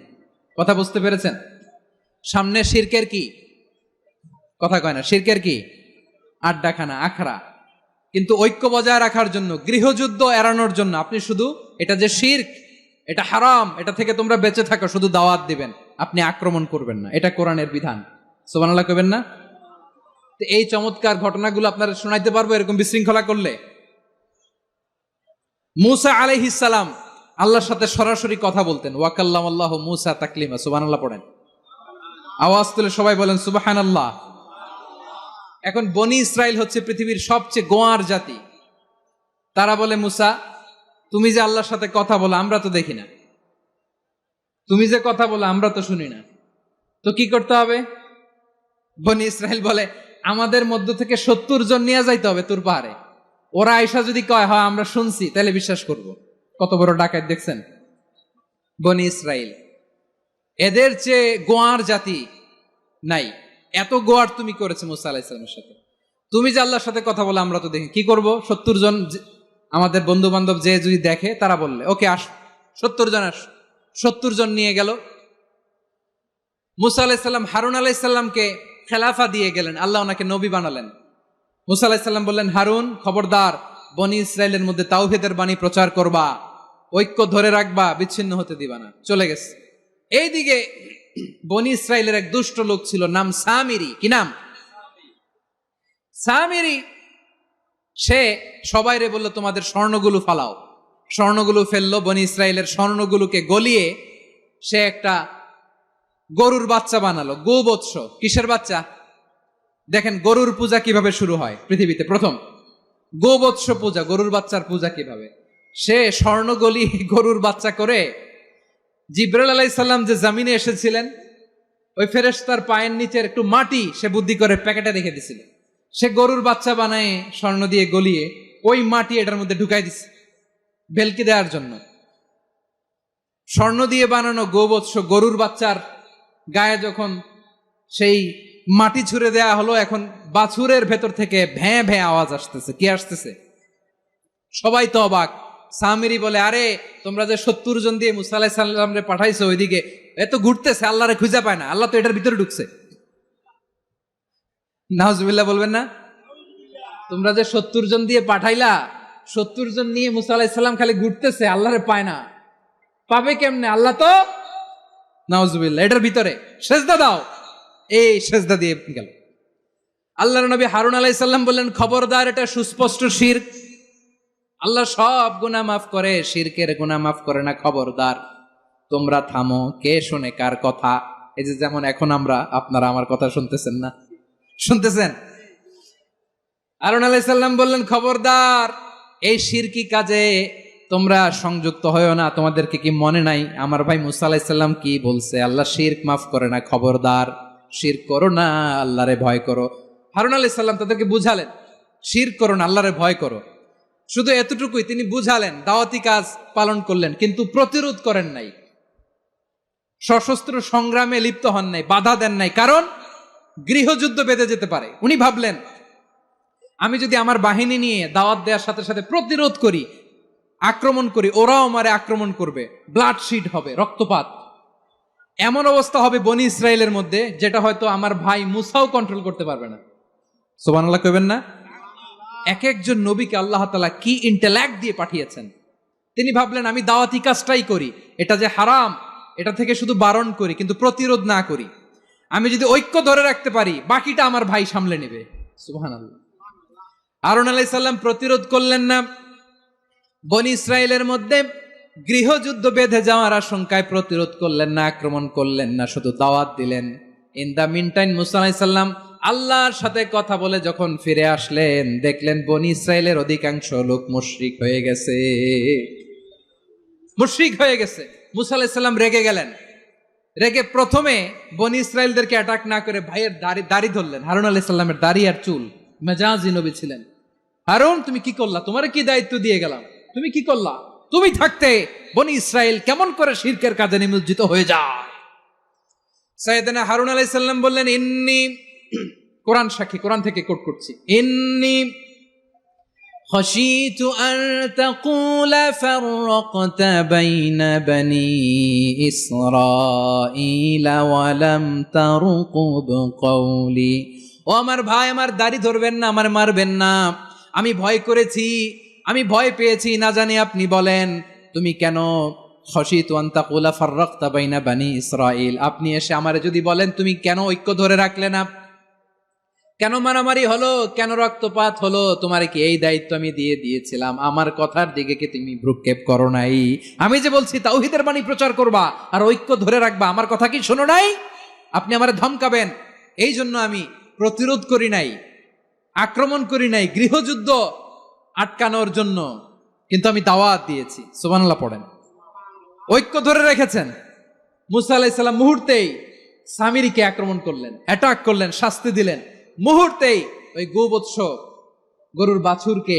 কথা বুঝতে পেরেছেন? সামনে শিরকের কি কথা কয় না, শিরকের কি আড্ডাখানা, আখড়া। কিন্তু ঐক্য বজায় রাখার জন্য, গৃহযুদ্ধ এড়ানোর জন্য আপনি শুধু এটা যে শিরক, এটা হারাম, এটা থেকে তোমরা বেঁচে থাকো, শুধু দাওয়াত দিবেন, আপনি আক্রমণ করবেন না। এটা কোরআনের বিধান। সুবহানাল্লাহ কইবেন না? তো এই চমৎকার ঘটনাগুলো আপনারা শোনাইতে পারবো এরকম বিশৃঙ্খলা করলে। মূসা আলাইহিস সালাম আল্লাহর সাথে সরাসরি কথা বলতেন, ওয়া কাল্লামাল্লাহু মূসা তাকলিমা। সুবহানাল্লাহ পড়েন, আওয়াজ তুলে সবাই বলেন সুবহানাল্লাহ। এখন বনি ইসরাইল হচ্ছে পৃথিবীর সবচেয়ে গোয়ার জাতি। তারা বলে, মূসা তুমি যে আল্লাহর সাথে কথা বলো আমরা তো দেখি না, তুমি যে কথা বলো আমরা তো শুনি না, তো কি করতে হবে? বনি ইসরাইল বলে, আমাদের মধ্য থেকে 70 জন নিয়ে যাইতে হবে তুর পাহাড়ে। ওরা আয়সা যদি কয় হয় আমরা শুনছি, তাহলে বিশ্বাস করব। কত বড় ডাকাত দেখছেন বনি ইসরাইল। এদের চেয়ে গোয়ার জাতি নাই। এত গোয়ার তুমি করেছে মুসা আলাইহিস সালামের সাথে। তুমি যে আল্লাহর সাথে কথা বলে আমরা তো দেখি, কি করব? 70 জন আমাদের বন্ধু বান্ধব যে যদি দেখে, তারা বললে ওকে আস, 70 জন আস। 70 জন নিয়ে গেল। মুসা আলাইহিস সালাম হারুন আলাইহিস সালামকে খেলাফা দিয়ে গেলেন, আল্লাহ ওনাকে নবী বানালেন। মুসা আলাইহিস সালাম বললেন, হারুন খবরদার, বনি ইসরাইলের মধ্যে তাওহীদের বাণী প্রচার করবা, ঐক্য ধরে রাখবা, বিচ্ছিন্ন হতে দিবা না। চলে গেছে। এইদিকে বনি ইসরাইলের এক দুষ্ট লোক ছিল, নাম সামিরি। কি নাম? সামিরি। সে সবাইরে বলল তোমাদের স্বর্ণগুলো ফালাও। স্বর্ণগুলো ফেললো। বনি ইসরাইলের স্বর্ণগুলোকে গলিয়ে সে একটা গরুর বাচ্চা বানালো। গোবৎস। কিসের বাচ্চা? দেখেন গরুর পূজা কিভাবে শুরু হয় পৃথিবীতে প্রথম। গোবৎস পূজা, গরুর বাচ্চার পূজা কিভাবে। সে স্বর্ণ গলি গরুর বাচ্চা করে, জিবরাইল আলাইহিস সালাম যে জমিনে এসেছিলেন, ওই ফেরেশতার পায়ের নিচের একটু মাটি সে বুদ্ধি করে প্যাকেটে রেখে দিছিল। সে গরুর বাচ্চা বানায় স্বর্ণ দিয়ে গলিয়ে ওই মাটি এটার মধ্যে ঢুকাই দিছে ভেলকি দেওয়ার জন্য। স্বর্ণ দিয়ে বানানো গোবৎস গরুর বাচ্চার গায়ে যখন সেই মাটি ছুঁড়ে দেয়া হলো, এখন বাছুরের ভেতর থেকে ভ্যাঁ ভ্যাঁ আওয়াজ আসতেছে। কি আসতেছে? সবাই তো অবাক। সামিরি বলে, আরে তোমরা যে 70 জন দিয়ে মুসা আলাইহিস সালামরে পাঠাইছো, ওইদিকে এত ঘুরতেছে, আল্লাহরে খুঁজে পায় না, আল্লাহ তো এটার ভিতরে ঢুকছে। নাউজুবিল্লাহ বলবেন না? তোমরা যে 70 জন দিয়ে পাঠাইলা, 70 জন নিয়ে মুসা আলাইহিস সালাম খালি ঘুরতেছে, আল্লাহরে পায় না। পাবে কেমনে? আল্লাহ তো নাউজুবিল্লাহ এটার ভিতরে। সেজদা দাও। এই সেজদা দিয়ে গেল। আল্লাহর নবী হারুন আলাইহিস সালাম বললেন, খবরদার, এটা সুস্পষ্ট শিরক। আল্লাহ সব গুনাহ মাফ করে, শিরকের গুনাহ মাফ করে না। খবরদার, তোমরা থামো। কে শোনে কার কথা? এই যে যেমন এখন আপনারা আমার কথা শুনতেছেন না? শুনতেছেন? হারুন আলাইহিস সালাম বললেন, খবরদার, এই শিরকি কাজে তোমরা সংযুক্ত হয়েও না। তোমাদেরকে কি মনে নাই আমার ভাই মুসা আলাইহিস সালাম কি বলছে? আল্লাহ শিরক মাফ করে না। খবরদার, শিরক করো না, আল্লাহরে ভয় করো। হারুন আলাইহিস সালাম তাদেরকে বুঝালেন, শিরক করো না, আল্লাহরে ভয় করো। শুধু এতটুকুই তিনি বুঝালেন, দাওয়াতি কাজ পালন করলেন, কিন্তু প্রতিরোধ করেন নাই, সশস্ত্র সংগ্রামে লিপ্ত হন নাই, বাধা দেন নাই। কারণ গৃহযুদ্ধ বেঁধে যেতে পারে। উনি ভাবলেন, আমি যদি আমার বাহিনী নিয়ে দাওয়াত দেওয়ার সাথে সাথে প্রতিরোধ করি, আক্রমণ করি, ওরাও আমারে আক্রমণ করবে, ব্লাডশিট হবে, রক্তপাত। এমন অবস্থা হবে বনি ইসরায়েলের মধ্যে, যেটা হয়তো আমার ভাই মুসাও কন্ট্রোল করতে পারবে না। সুবহানাল্লাহ কইবেন না? এক একজন নবীকে আল্লাহ তাআলা কি ইন্টেলেক্ট দিয়ে পাঠিয়েছেন। তিনি ভাবলেন, আমি দাওয়াতি কাজটাই করি, এটা যে হারাম এটা থেকে শুধু বারণ করি, কিন্তু প্রতিরোধ না করি। আমি যদি ঐক্য ধরে রাখতে পারি, বাকিটা আমার ভাই সামলে নেবে। সুবহানাল্লাহ। হারুন আলাইহিস সালাম প্রতিরোধ করলেন না। বনি ইসরায়েলের মধ্যে গৃহযুদ্ধ বেঁধে যাওয়ার আশঙ্কায় প্রতিরোধ করলেন না, আক্রমণ করলেন না, শুধু দাওয়াত দিলেন। ইন দা মিনটাইম মুসা আলাইহিস সালাম আল্লাহর সাথে কথা বলে যখন ফিরে আসলেন, দেখলেন বনি ইসরায়েলের অধিকাংশ লোক মুশরিক হয়ে গেছে। মুশরিক হয়ে গেছে। মুসা আলাইহিস সালাম রেগে গেলেন। রেগে প্রথমে বনি ইসরায়েলদেরকে অ্যাটাক না করে ভাইয়ের দাড়ি ধরলেন। হারুন আলাইহিস সালামের দাড়ি আর চুল। মেজাজি নবী ছিলেন। হারুন, তুমি কি করলা? তোমারে কি দায়িত্ব দিয়ে গেলাম, তুমি কি করলা? তুমি থাকতে বনি ইসরায়েল কেমন করে শিরকের কাজে নিমজ্জিত হয়ে যায়? সাইয়েদনা হারুন আলাইহিস সালাম বললেন, ইন্নী, কোরআন সাক্ষী, কোরআন থেকে কোট করছি, ইন্নী খাশীতু আন তাকুলা ফাররাকতা বাইনা বনি ইসরাঈলা ওয়া লাম তারকুব কওলি। ও আমার ভাই, আমার দাড়ি ধরবেন না, আমার মারবেন না। আমি ভয় করেছি, আমি ভয় পেয়েছি, না জানি আপনি বলেন তুমি কেন খাশীতু আন তাকুলা ফাররাকতা বাইনা বনি ইসরাঈল, আপনি এসে আমারে যদি বলেন তুমি কেন ঐক্য ধরে রাখলে না, কেন মারামারি হলো, কেন রক্তপাত হলো, তোমার কি এই দায়িত্ব আমি দিয়েছিলাম? আমার কথার দিকে কি তুমি ভ্রুক্ষেপ করো নাই? আমি যে বলছি তাওহীদের বাণী প্রচার করবা আর ঐক্য ধরে রাখবা, আমার কথা কি শোনো নাই? আপনি আমারে ধমকাবেন, এই জন্য আমি প্রতিরোধ করি নাই, আক্রমণ করি নাই, গৃহযুদ্ধ আটকানোর জন্য, কিন্তু আমি দাওয়াত দিয়েছি। সুবহানাল্লাহ পড়েন। ঐক্য ধরে রেখেছেন। মুসা আলাইহিস সালাম মুহূর্তেই সামিরিকে আক্রমণ করলেন, অ্যাটাক করলেন, শাস্তি দিলেন। মুহূর্তেই ওই গোবৎস গরুর বাছুরকে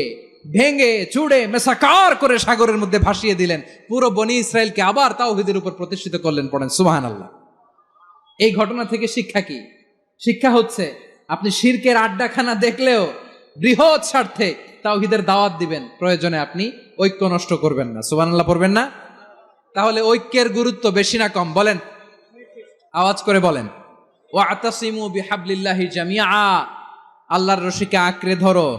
ভেঙে চুড়ে মেসাকার করে সাগরের মধ্যে ভাসিয়ে দিলেন। পুরো বনি ইসরায়েলকে আবার তাওহীদের উপর প্রতিষ্ঠিত করলেন। পড়েন সুবহানাল্লাহ। এই ঘটনা থেকে শিক্ষা কি? শিক্ষা হচ্ছে আপনি শিরকের আড্ডাখানা দেখলেও বৃহৎ স্বার্থে তাওহীদের দাওয়াত দিবেন, প্রয়োজনে আপনি ঐক্য নষ্ট করবেন না। সুবহানাল্লাহ পড়বেন না? তাহলে ঐক্যের গুরুত্ব বেশি না কম? বলেন, আওয়াজ করে বলেন। ওয়াতাসিমু বিহাবলিল্লাহি জামিআ, আল্লাহর রশিকে আঁকড়ে ধরো।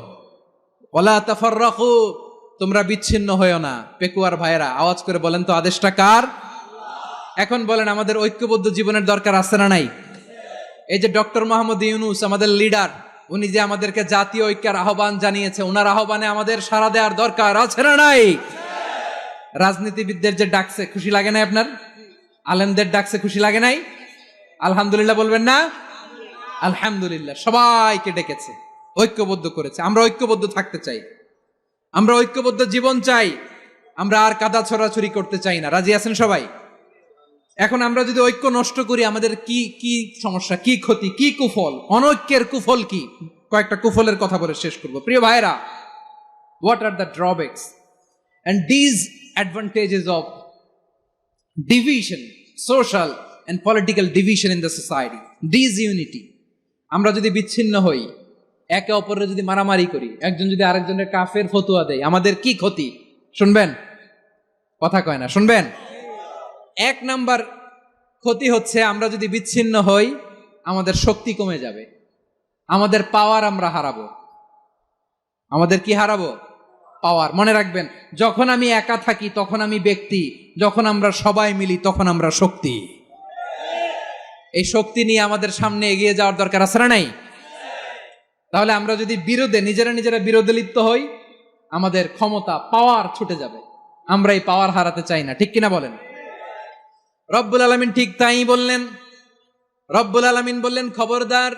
ওয়ালা তাফাররাকু, তোমরা বিচ্ছিন্ন হয়ো না। পেকুয়ার ভাইয়েরা আওয়াজ করে বলেন তো, আদেশটা কার? এখন বলেন, আমাদের ঐক্যবদ্ধ জীবনের দরকার আছে না নাই? এই যে ডক্টর মোহাম্মদ ইউনূস আমাদের লিডার, উনি যে আমাদেরকে জাতীয় ঐক্যের আহ্বান জানিয়েছে, ওনার আহ্বানে আমাদের সাড়া দেওয়ার দরকার আছে না নাই? রাজনীতিবিদদের যে ডাকছে, খুশি লাগে না আপনার? আলেমদের ডাকছে, খুশি লাগে নাই? আলহামদুলিল্লাহ বলবেন না? আলহামদুলিল্লাহ। সবাইকে ডেকেছে, ঐক্যবদ্ধ করেছে। আমরা ঐক্যবদ্ধ থাকতে চাই, আমরা ঐক্যবদ্ধ জীবন চাই, আমরা আর কাদা ছড়াছড়ি করতে চাই না। রাজি আছেন সবাই? এখন আমরা যদি ঐক্য নষ্ট করি, আমাদের কি কি সমস্যা, কি ক্ষতি, কি কুফল? অনৈক্যের কুফল কি? কয়েকটা কুফলের কথা বলে শেষ করব। প্রিয় ভাইরা, what are the drawbacks and disadvantages of division, social and political division in the society, disunity? আমরা যদি বিচ্ছিন্ন হই, একে অপরের যদি মারামারি করি, একজন যদি আরেকজনের কাফের ফতোয়া দেয়, আমাদের কি ক্ষতি? শুনবেন? কথা কয় না, শুনবেন? এক নাম্বার ক্ষতি হচ্ছে, আমরা যদি বিচ্ছিন্ন হই, আমাদের শক্তি কমে যাবে, আমাদের পাওয়ার আমরা হারাবো। আমাদের কি হারাবো? পাওয়ার। মনে রাখবেন, যখন আমি একা থাকি তখন আমি ব্যক্তি, যখন আমরা সবাই মিলি তখন আমরা শক্তি। এই শক্তি নিয়ে আমাদের সামনে এগিয়ে যাওয়ার দরকার আছে না নাই? তাহলে আমরা যদি নিজেরা বিরোধে লিপ্ত হই, আমাদের ক্ষমতা, পাওয়ার ছুটে যাবে। আমরা এই পাওয়ার হারাতে চাই না, ঠিক কিনা বলেন? রব্বুল আলামিন ঠিক তাই বললেন। রব্বুল আলামিন বললেন, খবরদার,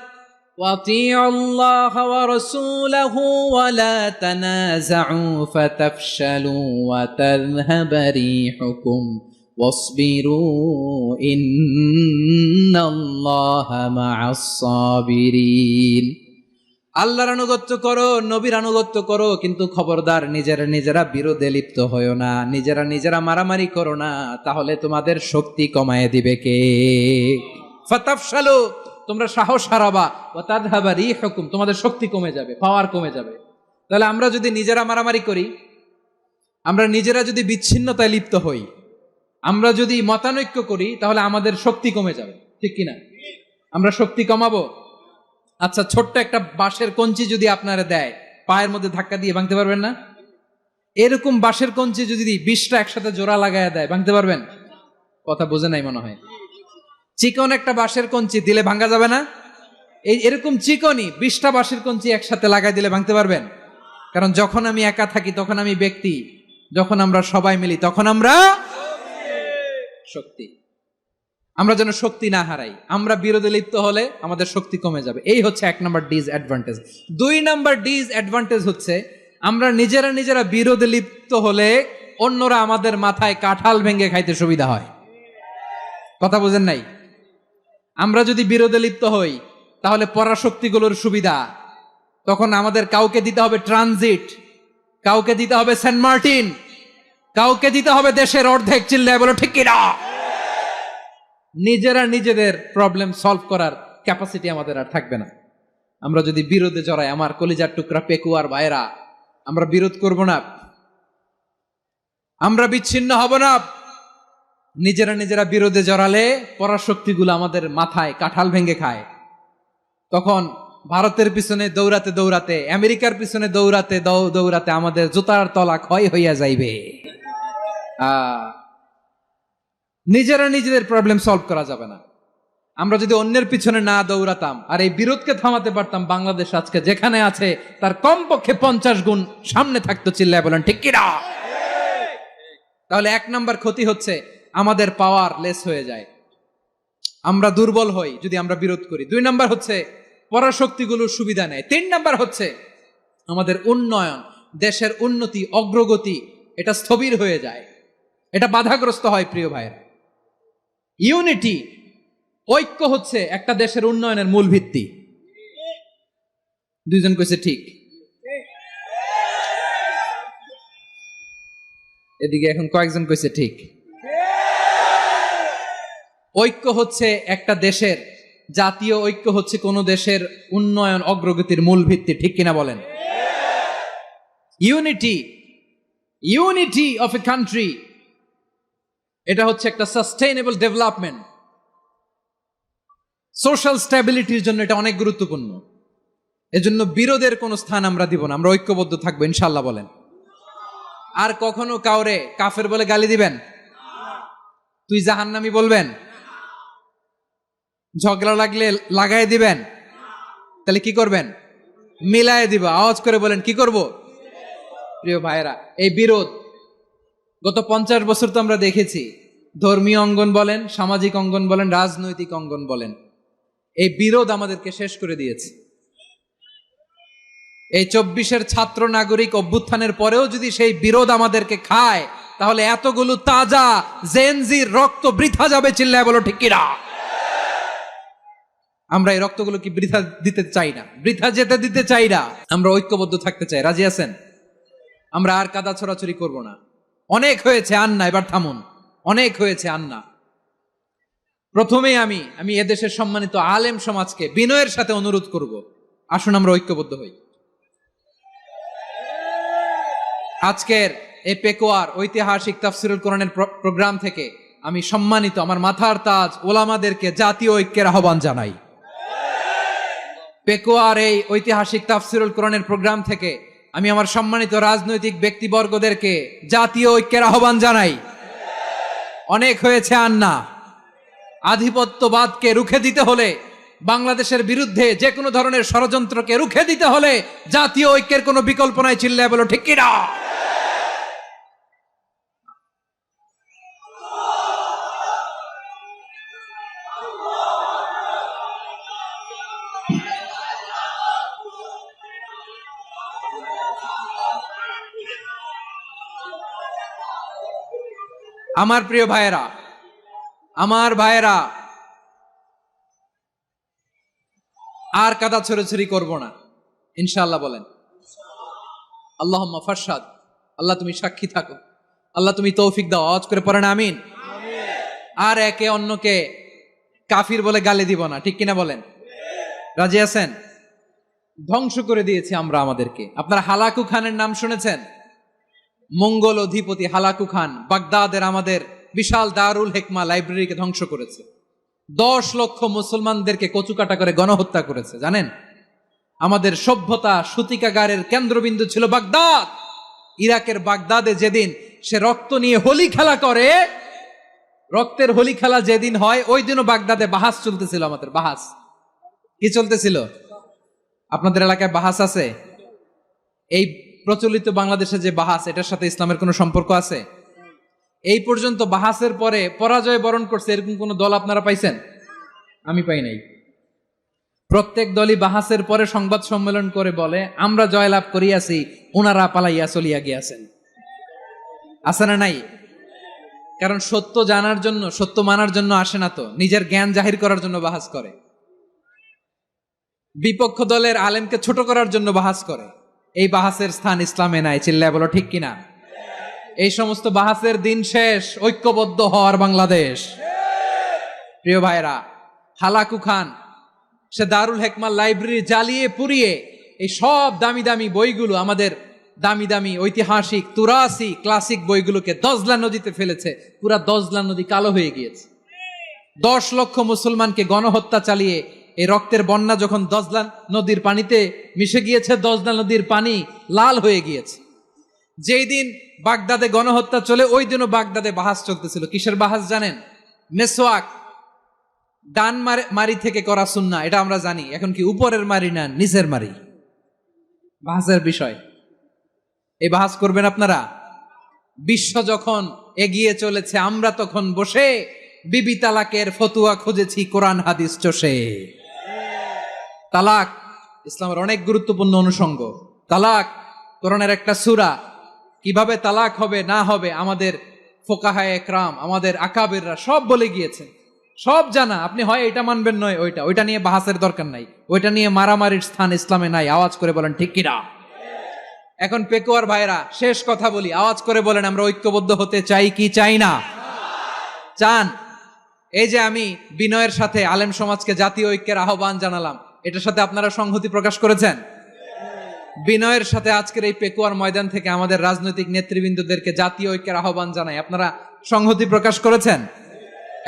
وَأَطِيعُوا اللَّهَ وَرَسُولَهُ وَلَا تَنَازَعُوا فَتَفْشَلُوا وَتَذْهَبَ رِيحُكُمْ وَاصْبِرُوا إِنَّ اللَّهَ مَعَ الصَّابِرِينَ। আল্লাহর আনুগত্য করো, নবীর আনুগত্য করো, কিন্তু খবরদার নিজেরা বিরোধে লিপ্ত হয়ো না, নিজেরা মারামারি করো না, তাহলে তোমাদের শক্তি কমায় দিবে কে? ফাতাফশালু, তোমরা সাহস হারাবা, ওয়া তাযহাবা রিহুকুম, তোমাদের শক্তি কমে যাবে, পাওয়ার কমে যাবে। তাহলে আমরা যদি নিজেরা মারামারি করি, আমরা নিজেরা যদি বিচ্ছিন্নতায় লিপ্ত হই, আমরা যদি মতানৈক্য করি, তাহলে আমাদের শক্তি কমে যাবে, ঠিক কিনা? আমরা শক্তি কমাবো। আচ্ছা, ছোট্ট একটা বাঁশের কঞ্চি যদি আপনারা দেয়, পায়ের মধ্যে ধাক্কা দিয়ে ভাঙতে পারবেন না? এরকম বাঁশের কঞ্চি যদি 20টা একসাথে জোড়া লাগায় দেয়, ভাঙতে পারবেন? কথা বোঝে নাই মনে হয়। চিকন একটা বাঁশের কঞ্চি দিলে ভাঙা যাবে না? এরকম চিকনই 20টা বাঁশের কঞ্চি একসাথে লাগাই দিলে ভাঙতে পারবেন? কারণ যখন আমি একা থাকি তখন আমি ব্যক্তি, যখন আমরা সবাই মিলি তখন আমরা শক্তি। আমরা যেন শক্তি না হারাই। আমরা বিরোধে লিপ্ত হলে আমাদের শক্তি কমে যাবে। এই হচ্ছে 1 নাম্বার ডিসঅ্যাডভান্টেজ। 2 নাম্বার ডিসঅ্যাডভান্টেজ হচ্ছে, আমরা নিজেরা বিরোধে লিপ্ত হলে অন্যরা আমাদের মাথায় কাঁঠাল ভেঙে খাইতে সুবিধা হয়। কথা বুঝেন নাই? আমরা যদি বিরোধে লিপ্ত হই, তাহলে পরাশক্তিগুলোর সুবিধা, তখন আমাদের কাউকে দিতে হবে ট্রানজিট, কাউকে দিতে হবে সেন্ট মার্টিন, কাউকে দিতে হবে দেশের অর্ধেক। চিল্লায় বলো ঠিক কিনা? নিজেদের প্রবলেম সলভ করার ক্যাপাসিটি আমাদের আর থাকবে না। আমরা যদি বিরোধে জড়াই, আমার কলিজার টুকরা পেকুয়ার ভাইরা, আমরা বিরোধ করব না, আমরা বিচ্ছিন্ন হব না। নিজেরা বিরোধে জড়ালে পরাশক্তিগুলো আমাদের মাথায় কাঁঠাল ভেঙে খায়। তখন ভারতের পিছনে দৌড়াতে, আমেরিকার পিছনে দৌড়াতে আমাদের জুতার তলা ক্ষয় হইয়া যাইবে। নিজেদের প্রবলেম সলভ করা যাবে না। আমরা যদি অন্যের পিছনে না দৌড়াতাম আর এই বিরোধকে থামাতে পারতাম, বাংলাদেশ আজকে যেখানে আছে তার কমপক্ষে 50 গুণ সামনে থাকতো। চিল্লায় বলেন ঠিক কিনা? তাহলে 1 নাম্বার ক্ষতি হচ্ছে, আমাদের পাওয়ার লেস হয়ে যায়, আমরা দুর্বল হই যদি আমরা বিরোধ করি। 2 নাম্বার হচ্ছে, পরাশক্তিগুলোর সুবিধা নেয়। 3 নাম্বার হচ্ছে, আমাদের উন্নয়ন, দেশের উন্নতি, অগ্রগতি, এটা স্থবির হয়ে যায়, এটা বাধাগ্রস্ত হয়। প্রিয় ভাইয়েরা, ইউনিটি, ঐক্য হচ্ছে একটা দেশের উন্নয়নের মূল ভিত্তি। দুইজন কইছে ঠিক। এদিকে এখন কয়েকজন কইছে ঠিক। ঐক্য হচ্ছে একটা দেশের, জাতীয় ঐক্য হচ্ছে কোন দেশের উন্নয়ন অগ্রগতির মূল ভিত্তি, ঠিক কিনা বলেন? ইউনিটি অফ এ কান্ট্রি, এটা হচ্ছে একটা সাস্টেইনেবল ডেভেলপমেন্ট, সোশ্যাল স্ট্যাবিলিটির জন্য এটা অনেক গুরুত্বপূর্ণ। এজন্য বিরোধের কোনো স্থান আমরা দিব না, আমরা ঐক্যবদ্ধ থাকবো ইনশাআল্লাহ বলেন। আর কখনো কাউরে কাফের বলে গালি দিবেন? তুই জাহান্নামী বলবেন? ঝগড়া লাগলে লাগাই দিবেন? তাহলে কি করবেন? মিলায় দিব। আওয়াজ করে বলেন কি করব? প্রিয় ভাইরা, এই বিরোধ গত 50 বছর তো আমরা দেখেছি, ধর্মীয় অঙ্গন বলেন, সামাজিক অঙ্গন বলেন, রাজনৈতিক অঙ্গন বলেন, এই বিরোধ আমাদেরকে শেষ করে দিয়েছে। এই 24-এর ছাত্র নাগরিক অভ্যুত্থানের পরেও যদি সেই বিরোধ আমাদেরকে খায়, তাহলে এতগুলো তাজা জেনজির রক্ত বৃথা যাবে। চিল্লায় বলো ঠিক কিনা? আমরা এই রক্তগুলো কি বৃথা দিতে চাই না, বৃথা যেতে দিতে চাই না। আমরা ঐক্যবদ্ধ থাকতে চাই। রাজি আছেন? আমরা আর কাদা ছড়াছড়ি করব না। অনেক হয়েছে আন্না, এবার থামুন। অনেক হয়েছে আন্না। প্রথমেই আমি এদেশের সম্মানিত আলেম সমাজকে বিনয়ের সাথে অনুরোধ করব, আসুন আমরা ঐক্যবদ্ধ হই। আজকের এই পেকুয়ার ঐতিহাসিক তাফসিরুল কোরআনের প্রোগ্রাম থেকে আমি সম্মানিত আমার মাথার তাজ ওলামাদেরকে জাতীয় ঐক্যের আহ্বান জানাই। পেকুয়ার এই ঐতিহাসিক তাফসিরুল কোরআনের প্রোগ্রাম থেকে আমি আমার সম্মানিত রাজনৈতিক ব্যক্তিবর্গদেরকে জাতীয় ঐক্যের আহ্বান জানাই। অনেক হয়েছে আন্না। আধিপত্যবাদকে রুখে দিতে হলে, বাংলাদেশের বিরুদ্ধে যে কোনো ধরনের ষড়যন্ত্রকে রুখে দিতে হলে জাতীয় ঐক্যের কোনো বিকল্প নাই। চিল্লায় বলো ঠিক কিনা? আমার প্রিয় ভাইয়েরা, আমার ভাইয়েরা, আর কাদা ছড়াছড়ি করব না ইনশাআল্লাহ বলেন। আল্লাহুম্মা ফারশাদ। আল্লাহ তুমি সাক্ষী থাকো, আল্লাহ তুমি তৌফিক দাও। আওয়াজ করে পড়েন আমিন। আর একে অন্যকে কাফির বলে গালি দিব না, ঠিক কিনা বলেন? রাজি আছেন? ধ্বংস করে দিয়েছি আমরা আমাদেরকে। আপনারা হালাকু খানের নাম শুনেছেন? মঙ্গল অধিপতি হালাকু খান বাগদাদের আমাদের বিশাল দারুল হিকমা লাইব্রেরিকে ধ্বংস করেছে। 10 লক্ষ মুসলমানদেরকে কচুকাটা করে গণহত্যা করেছে। জানেন, আমাদের সভ্যতা সূতিকাগারের কেন্দ্রবিন্দু ছিল বাগদাদ। ইরাকের বাগদাদে যেদিন সে রক্ত নিয়ে হোলি খেলা করে, রক্তের হোলি খেলা যেদিন হয়, ওই দিনও বাগদাদে বাহাস চলতেছিল। আমাদের বাহাস কি চলতেছিল? আপনাদের এলাকায় বাহাস আছে? এই প্রচলিত বাংলাদেশে যে বাহাস, এটার সাথে ইসলামের কোনো সম্পর্ক আছে? এই পর্যন্ত বাহাসের পরে পরাজয় বরণ করছে এরকম কোন দল আপনারা পাইছেন? আমি পাই নাই। প্রত্যেক দলই বাহাসের পরে সংবাদ সম্মেলন করে বলে আমরা জয়লাভ করিয়াছি, ওনারা পালাইয়া চলিয়া গিয়াছেন। আছে না নাই? কারণ সত্য জানার জন্য, সত্য মানার জন্য আসে না তো, নিজের জ্ঞান জাহির করার জন্য বাহাস করে। বিপক্ষ দলের আলেমকে ছোট করার জন্য বাহাস করে। এই বাহাসের স্থান ইসলামে নাই। চিল্লায় বলো ঠিক কিনা? এই সমস্ত বাহাসের দিন শেষ। ঐক্যবদ্ধ হওয়ার বাংলাদেশ। প্রিয় ভাইরা, হালাকু খান সে দারুল হিকমা লাইব্রেরি জ্বালিয়ে পুড়িয়ে এই সব দামি দামি বইগুলো, আমাদের দামি দামি ঐতিহাসিক তুরাসি ক্লাসিক বইগুলোকে দজলা নদীতে ফেলেছে। পুরা দজলা নদী কালো হয়ে গিয়েছে। 10 লক্ষ মুসলমানকে গণহত্যা চালিয়ে এই রক্তের বন্যা যখন দজলা নদীর পানিতে মিশে গিয়েছে, দজলা নদীর পানি লাল হয়ে গিয়েছে। যেই দিন বাগদাদে গণহত্যা চলে, ওই দিনও বাগদাদে বাহাস চলতেছিল। কিসের বাহাস জানেন? মেসওয়াক, ডান মারি থেকে করা সুন্নাহ, এটা আমরা জানি। এখন কি উপরের মারি না নিচের মারি? বাহাসের বিষয়। এই বাহাস করবেন আপনারা? বিশ্ব যখন এগিয়ে চলেছে, আমরা তখন বসে বিবি তালাকের ফতুয়া খুঁজেছি কোরআন হাদিস চষে। তালাক ইসলামের অনেক গুরুত্বপূর্ণ অনুষঙ্গ। তালাক কোরআনের একটা সূরা। কিভাবে তালাক হবে না হবে আমাদের ফোকাহায়ে একরাম, আমাদের আকাবেররা সব বলে গিয়েছেন। সব জানা, আপনি হয় এটা মানবেন নয় ওইটা নিয়ে বাহাসের দরকার নাই, ওইটা নিয়ে মারামারির স্থান ইসলামে নাই। আওয়াজ করে বলেন ঠিক কিনা? এখন পেকুয়ার ভাইরা শেষ কথা বলি, আওয়াজ করে বলেন আমরা ঐক্যবদ্ধ হতে চাই কি চাই না? চান? এই যে আমি বিনয়ের সাথে আলেম সমাজকে জাতীয় ঐক্যের আহ্বান জানালাম, এটার সাথে আপনারা সংহতি প্রকাশ করেছেন? বিনয়ের সাথে আজকের এই পেকুয়ার ময়দান থেকে আমাদের রাজনৈতিক নেতৃবৃন্দদেরকে জাতীয় ঐক্যের আহ্বান জানাই, আপনারা সংহতি প্রকাশ করেছেন?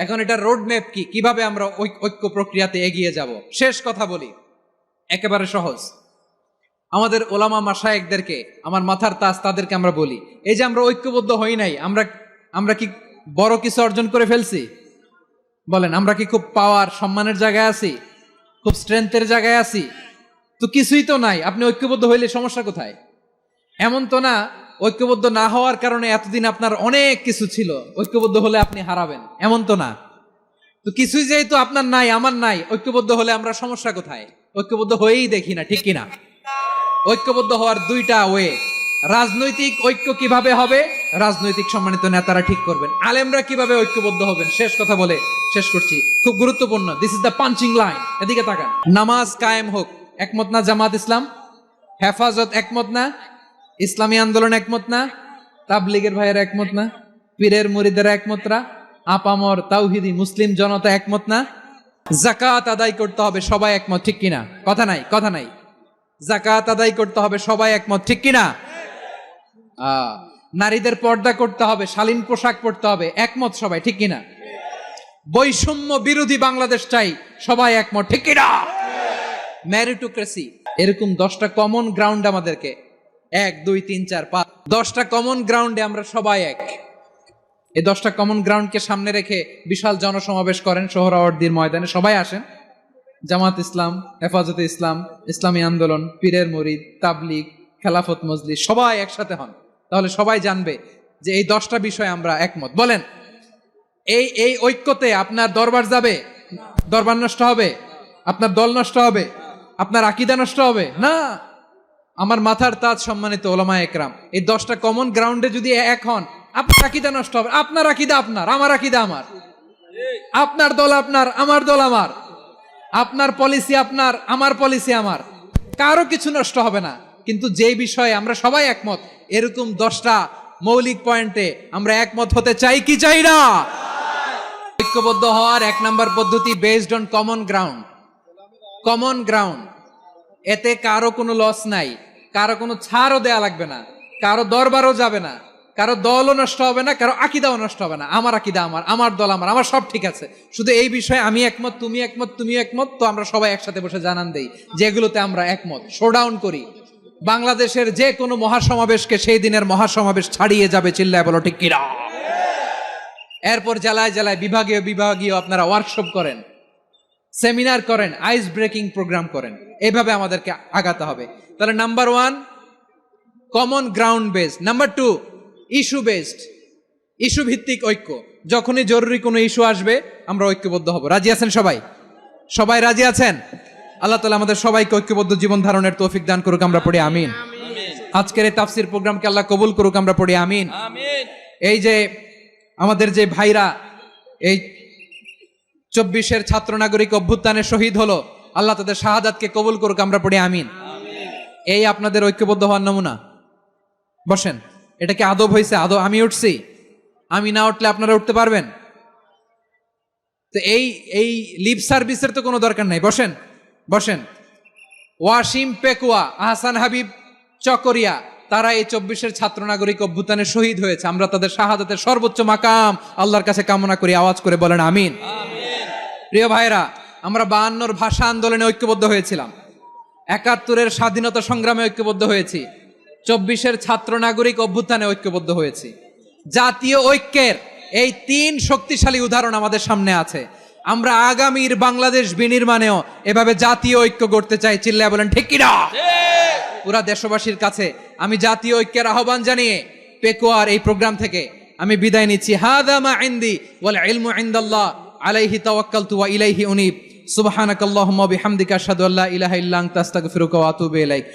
এখন এটা রোড ম্যাপ কি, কিভাবে আমরা ঐক্য প্রক্রিয়াতে এগিয়ে যাব? শেষ কথা বলি, একেবারে সহজ। আমাদের ওলামা মাশায়েখদেরকে, আমার মাথার তাজ, তাদেরকে আমরা বলি, এই যে আমরা ঐক্যবদ্ধ হই নাই, আমরা কি বড় কিছু অর্জন করে ফেলছি? বলেন, আমরা কি খুব পাওয়ার সম্মানের জায়গায় আছি? খুব স্ট্রেংথের জায়গায় আছি? তো কিছুই তো নাই। আপনি ঐক্যবদ্ধ হইলে সমস্যা কোথায়? এমন তো না ঐক্যবদ্ধ না হওয়ার কারণে এতদিন আপনার অনেক কিছু ছিল, ঐক্যবদ্ধ হলে আপনি হারাবেন, এমন তো না। তো কিছুই যেহেতু আপনার নাই, আমার নাই, ঐক্যবদ্ধ হলে আমরা সমস্যা কোথায়? ঐক্যবদ্ধ হয়েই দেখি না, ঠিক কিনা? ঐক্যবদ্ধ হওয়ার দুইটা ওয়ে। রাজনৈতিক ঐক্য কিভাবে হবে? রাজনৈতিক সম্মানিত নেতারা ঠিক করবেন। আলেমরা কিভাবে ঐক্যবদ্ধ হবেন? শেষ কথা বলে শেষ করছি, খুব গুরুত্বপূর্ণ, this is the punching line. এদিকে তাকান। নামাজ কায়েম হোক, একমত না জামাত ইসলাম? হেফাজত একমত না? ইসলামী আন্দোলন একমত না? তাবলীগের ভাইয়েরা একমত না? পীরের মুরিদেরা একমত না? আপামর তাওহিদি মুসলিম জনতা একমত না? যাকাত আদায় করতে হবে, সবাই একমত, ঠিক কিনা? কথা নাই, কথা নাই। যাকাত আদায় করতে হবে, সবাই একমত, ঠিক কিনা? নারীদের পর্দা করতে হবে, শালীন পোশাক পরতে হবে, একমত সবাই, ঠিক কিনা? বৈষম্য বিরোধী বাংলাদেশ চাই, সবাই একমত, ঠিক কিনা? মেরিটোক্রেসি, এরকম 10টা কমন গ্রাউন্ড আমাদেরকে, 1 2 3 4 5, 10টা কমন গ্রাউন্ডে আমরা সবাই এক। এই 10টা কমন গ্রাউন্ডকে সামনে রেখে বিশাল জনসমাবেশ করেন সোহরাওয়ার্দীর ময়দানে, সবাই আসেন। জামাত ইসলাম, হেফাজতে ইসলাম, ইসলামী আন্দোলন, পীরের মুরিদ, তাবলীগ, খেলাফত মজলিস, সবাই একসাথে হন, তাহলে সবাই জানবে যে এই 10টা বিষয় আমরা একমত। বলেন, এই ঐক্যতে আপনার দরবার যাবে? দরবার নষ্ট হবে? আপনার দল নষ্ট হবে? আপনার আকীদা নষ্ট হবে না? আমার মাথার তাজ সম্মানিত ওলামা একরাম, এই 10টা কমন গ্রাউন্ডে যদি এক হন, আপনার আকীদা নষ্ট হবে? আপনার আকীদা আপনার, আমার আকীদা আমার, আপনার দল আপনার, আমার দল আমার, আপনার পলিসি আপনার, আমার পলিসি আমার, কারো কিছু নষ্ট হবে না। কিন্তু যে বিষয়ে আমরা সবাই একমত, এরকম 10টা মৌলিক পয়েন্টে আমরা একমত হতে চাই কি চাই না? ঐক্যবদ্ধ হওয়ার 1 নাম্বার পদ্ধতি based on common ground. Common ground, এতে কারো কোনো লস নাই, কারো কোনো ছাড়ও দেয়া লাগবে না, কারো দরবারও যাবে না, কারো দলও নষ্ট হবে না, কারো আকীদাও নষ্ট হবে না। আমার আকীদা আমার, আমার দল আমার, আমার সব ঠিক আছে। শুধু এই বিষয়ে আমি একমত, তুমি একমত, তুমি একমত, তো আমরা সবাই একসাথে বসে জানান দেই যেগুলোতে আমরা একমত, শোডাউন করি। বাংলাদেশের যে কোনো মহাসমাবেশকে সেই দিনের মহাসমাবেশ ছাড়িয়ে যাবে, চিল্লায় বলো ঠিক কিনা? এরপর জেলায় জেলায়, বিভাগীয় বিভাগীয় আপনারা ওয়ার্কশপ করেন, সেমিনার করেন, আইস ব্রেকিং প্রোগ্রাম করেন, এইভাবে আমাদেরকে আগাতে হবে। তাহলে number 1 common ground based, number 2 issue based, issue ভিত্তিক ঐক্য। যখনই জরুরি কোনো ইস্যু আসবে আমরা ঐক্যবদ্ধ হব। রাজি আছেন সবাই? সবাই রাজি আছেন? আল্লাহ তাআলা আমাদের সবাইকে ঐক্যবদ্ধ জীবন ধারণের তৌফিক দান করুক, আমরা পড়ি আমিন। আজকের এই তাফসীর প্রোগ্রামকে আল্লাহ কবুল করুক, আমরা পড়ি আমিন। এই যে আমাদের যে ভাইরা এই 24-এর ছাত্র নাগরিক অভ্যুত্থানে শহীদ হলো, আল্লাহ তাদের শাহাদাতকে কবুল করুক, আমরা পড়ি আমিন। এই আপনাদের ঐক্যবদ্ধ হওয়ার নমুনা। বসেন, এটা কি আদব হয়েছে? আদব আমি উঠছি, আমি না উঠলে আপনারা উঠতে পারবেন? তো এই লিপ সার্ভিসের তো কোনো দরকার নাই। বসেন বসেন। ওয়াসিম পেকুয়া, আহসান হাবিব চকরিয়া, তারা এই 24-এর ছাত্র নাগরিক অভ্যুত্থানে শহীদ হয়েছে। আমরা তাদের শাহাদাতের সর্বোচ্চ মাকাম আল্লাহর কাছে কামনা করি, আওয়াজ করে বলেন আমিন। প্রিয় ভাইরা, আমরা 52-র ভাষা আন্দোলনে ঐক্যবদ্ধ হয়েছিলাম, 71-এর স্বাধীনতা সংগ্রামে ঐক্যবদ্ধ হয়েছি, 24-এর ছাত্র নাগরিক অভ্যুত্থানে ঐক্যবদ্ধ হয়েছি। জাতীয় ঐক্যের এই 3 শক্তিশালী উদাহরণ আমাদের সামনে আছে। আমরা আগামীর বাংলাদেশ বিনির্মাণেও এভাবে জাতীয় ঐক্য গড়তে চাই, চিল্লায় বলেন ঠিক কিনা? পুরা দেশবাসীর কাছে আমি জাতীয় ঐক্যের আহ্বান জানিয়ে পেকুয়ার এই প্রোগ্রাম থেকে আমি বিদায় নিচ্ছি। হাদা মা ইনদি ওয়াল ইলমু ইনদাল্লাহ আলাইহি তাওয়াক্কালতু ওয়া ইলাইহি উনীব। সুবহানাকাল্লাহুম্মা ওয়া বিহামদিকা আশহাদু আল্লা ইলাহা ইল্লা আনতা আস্তাগফিরুকা ওয়া আতুবু ইলাইক।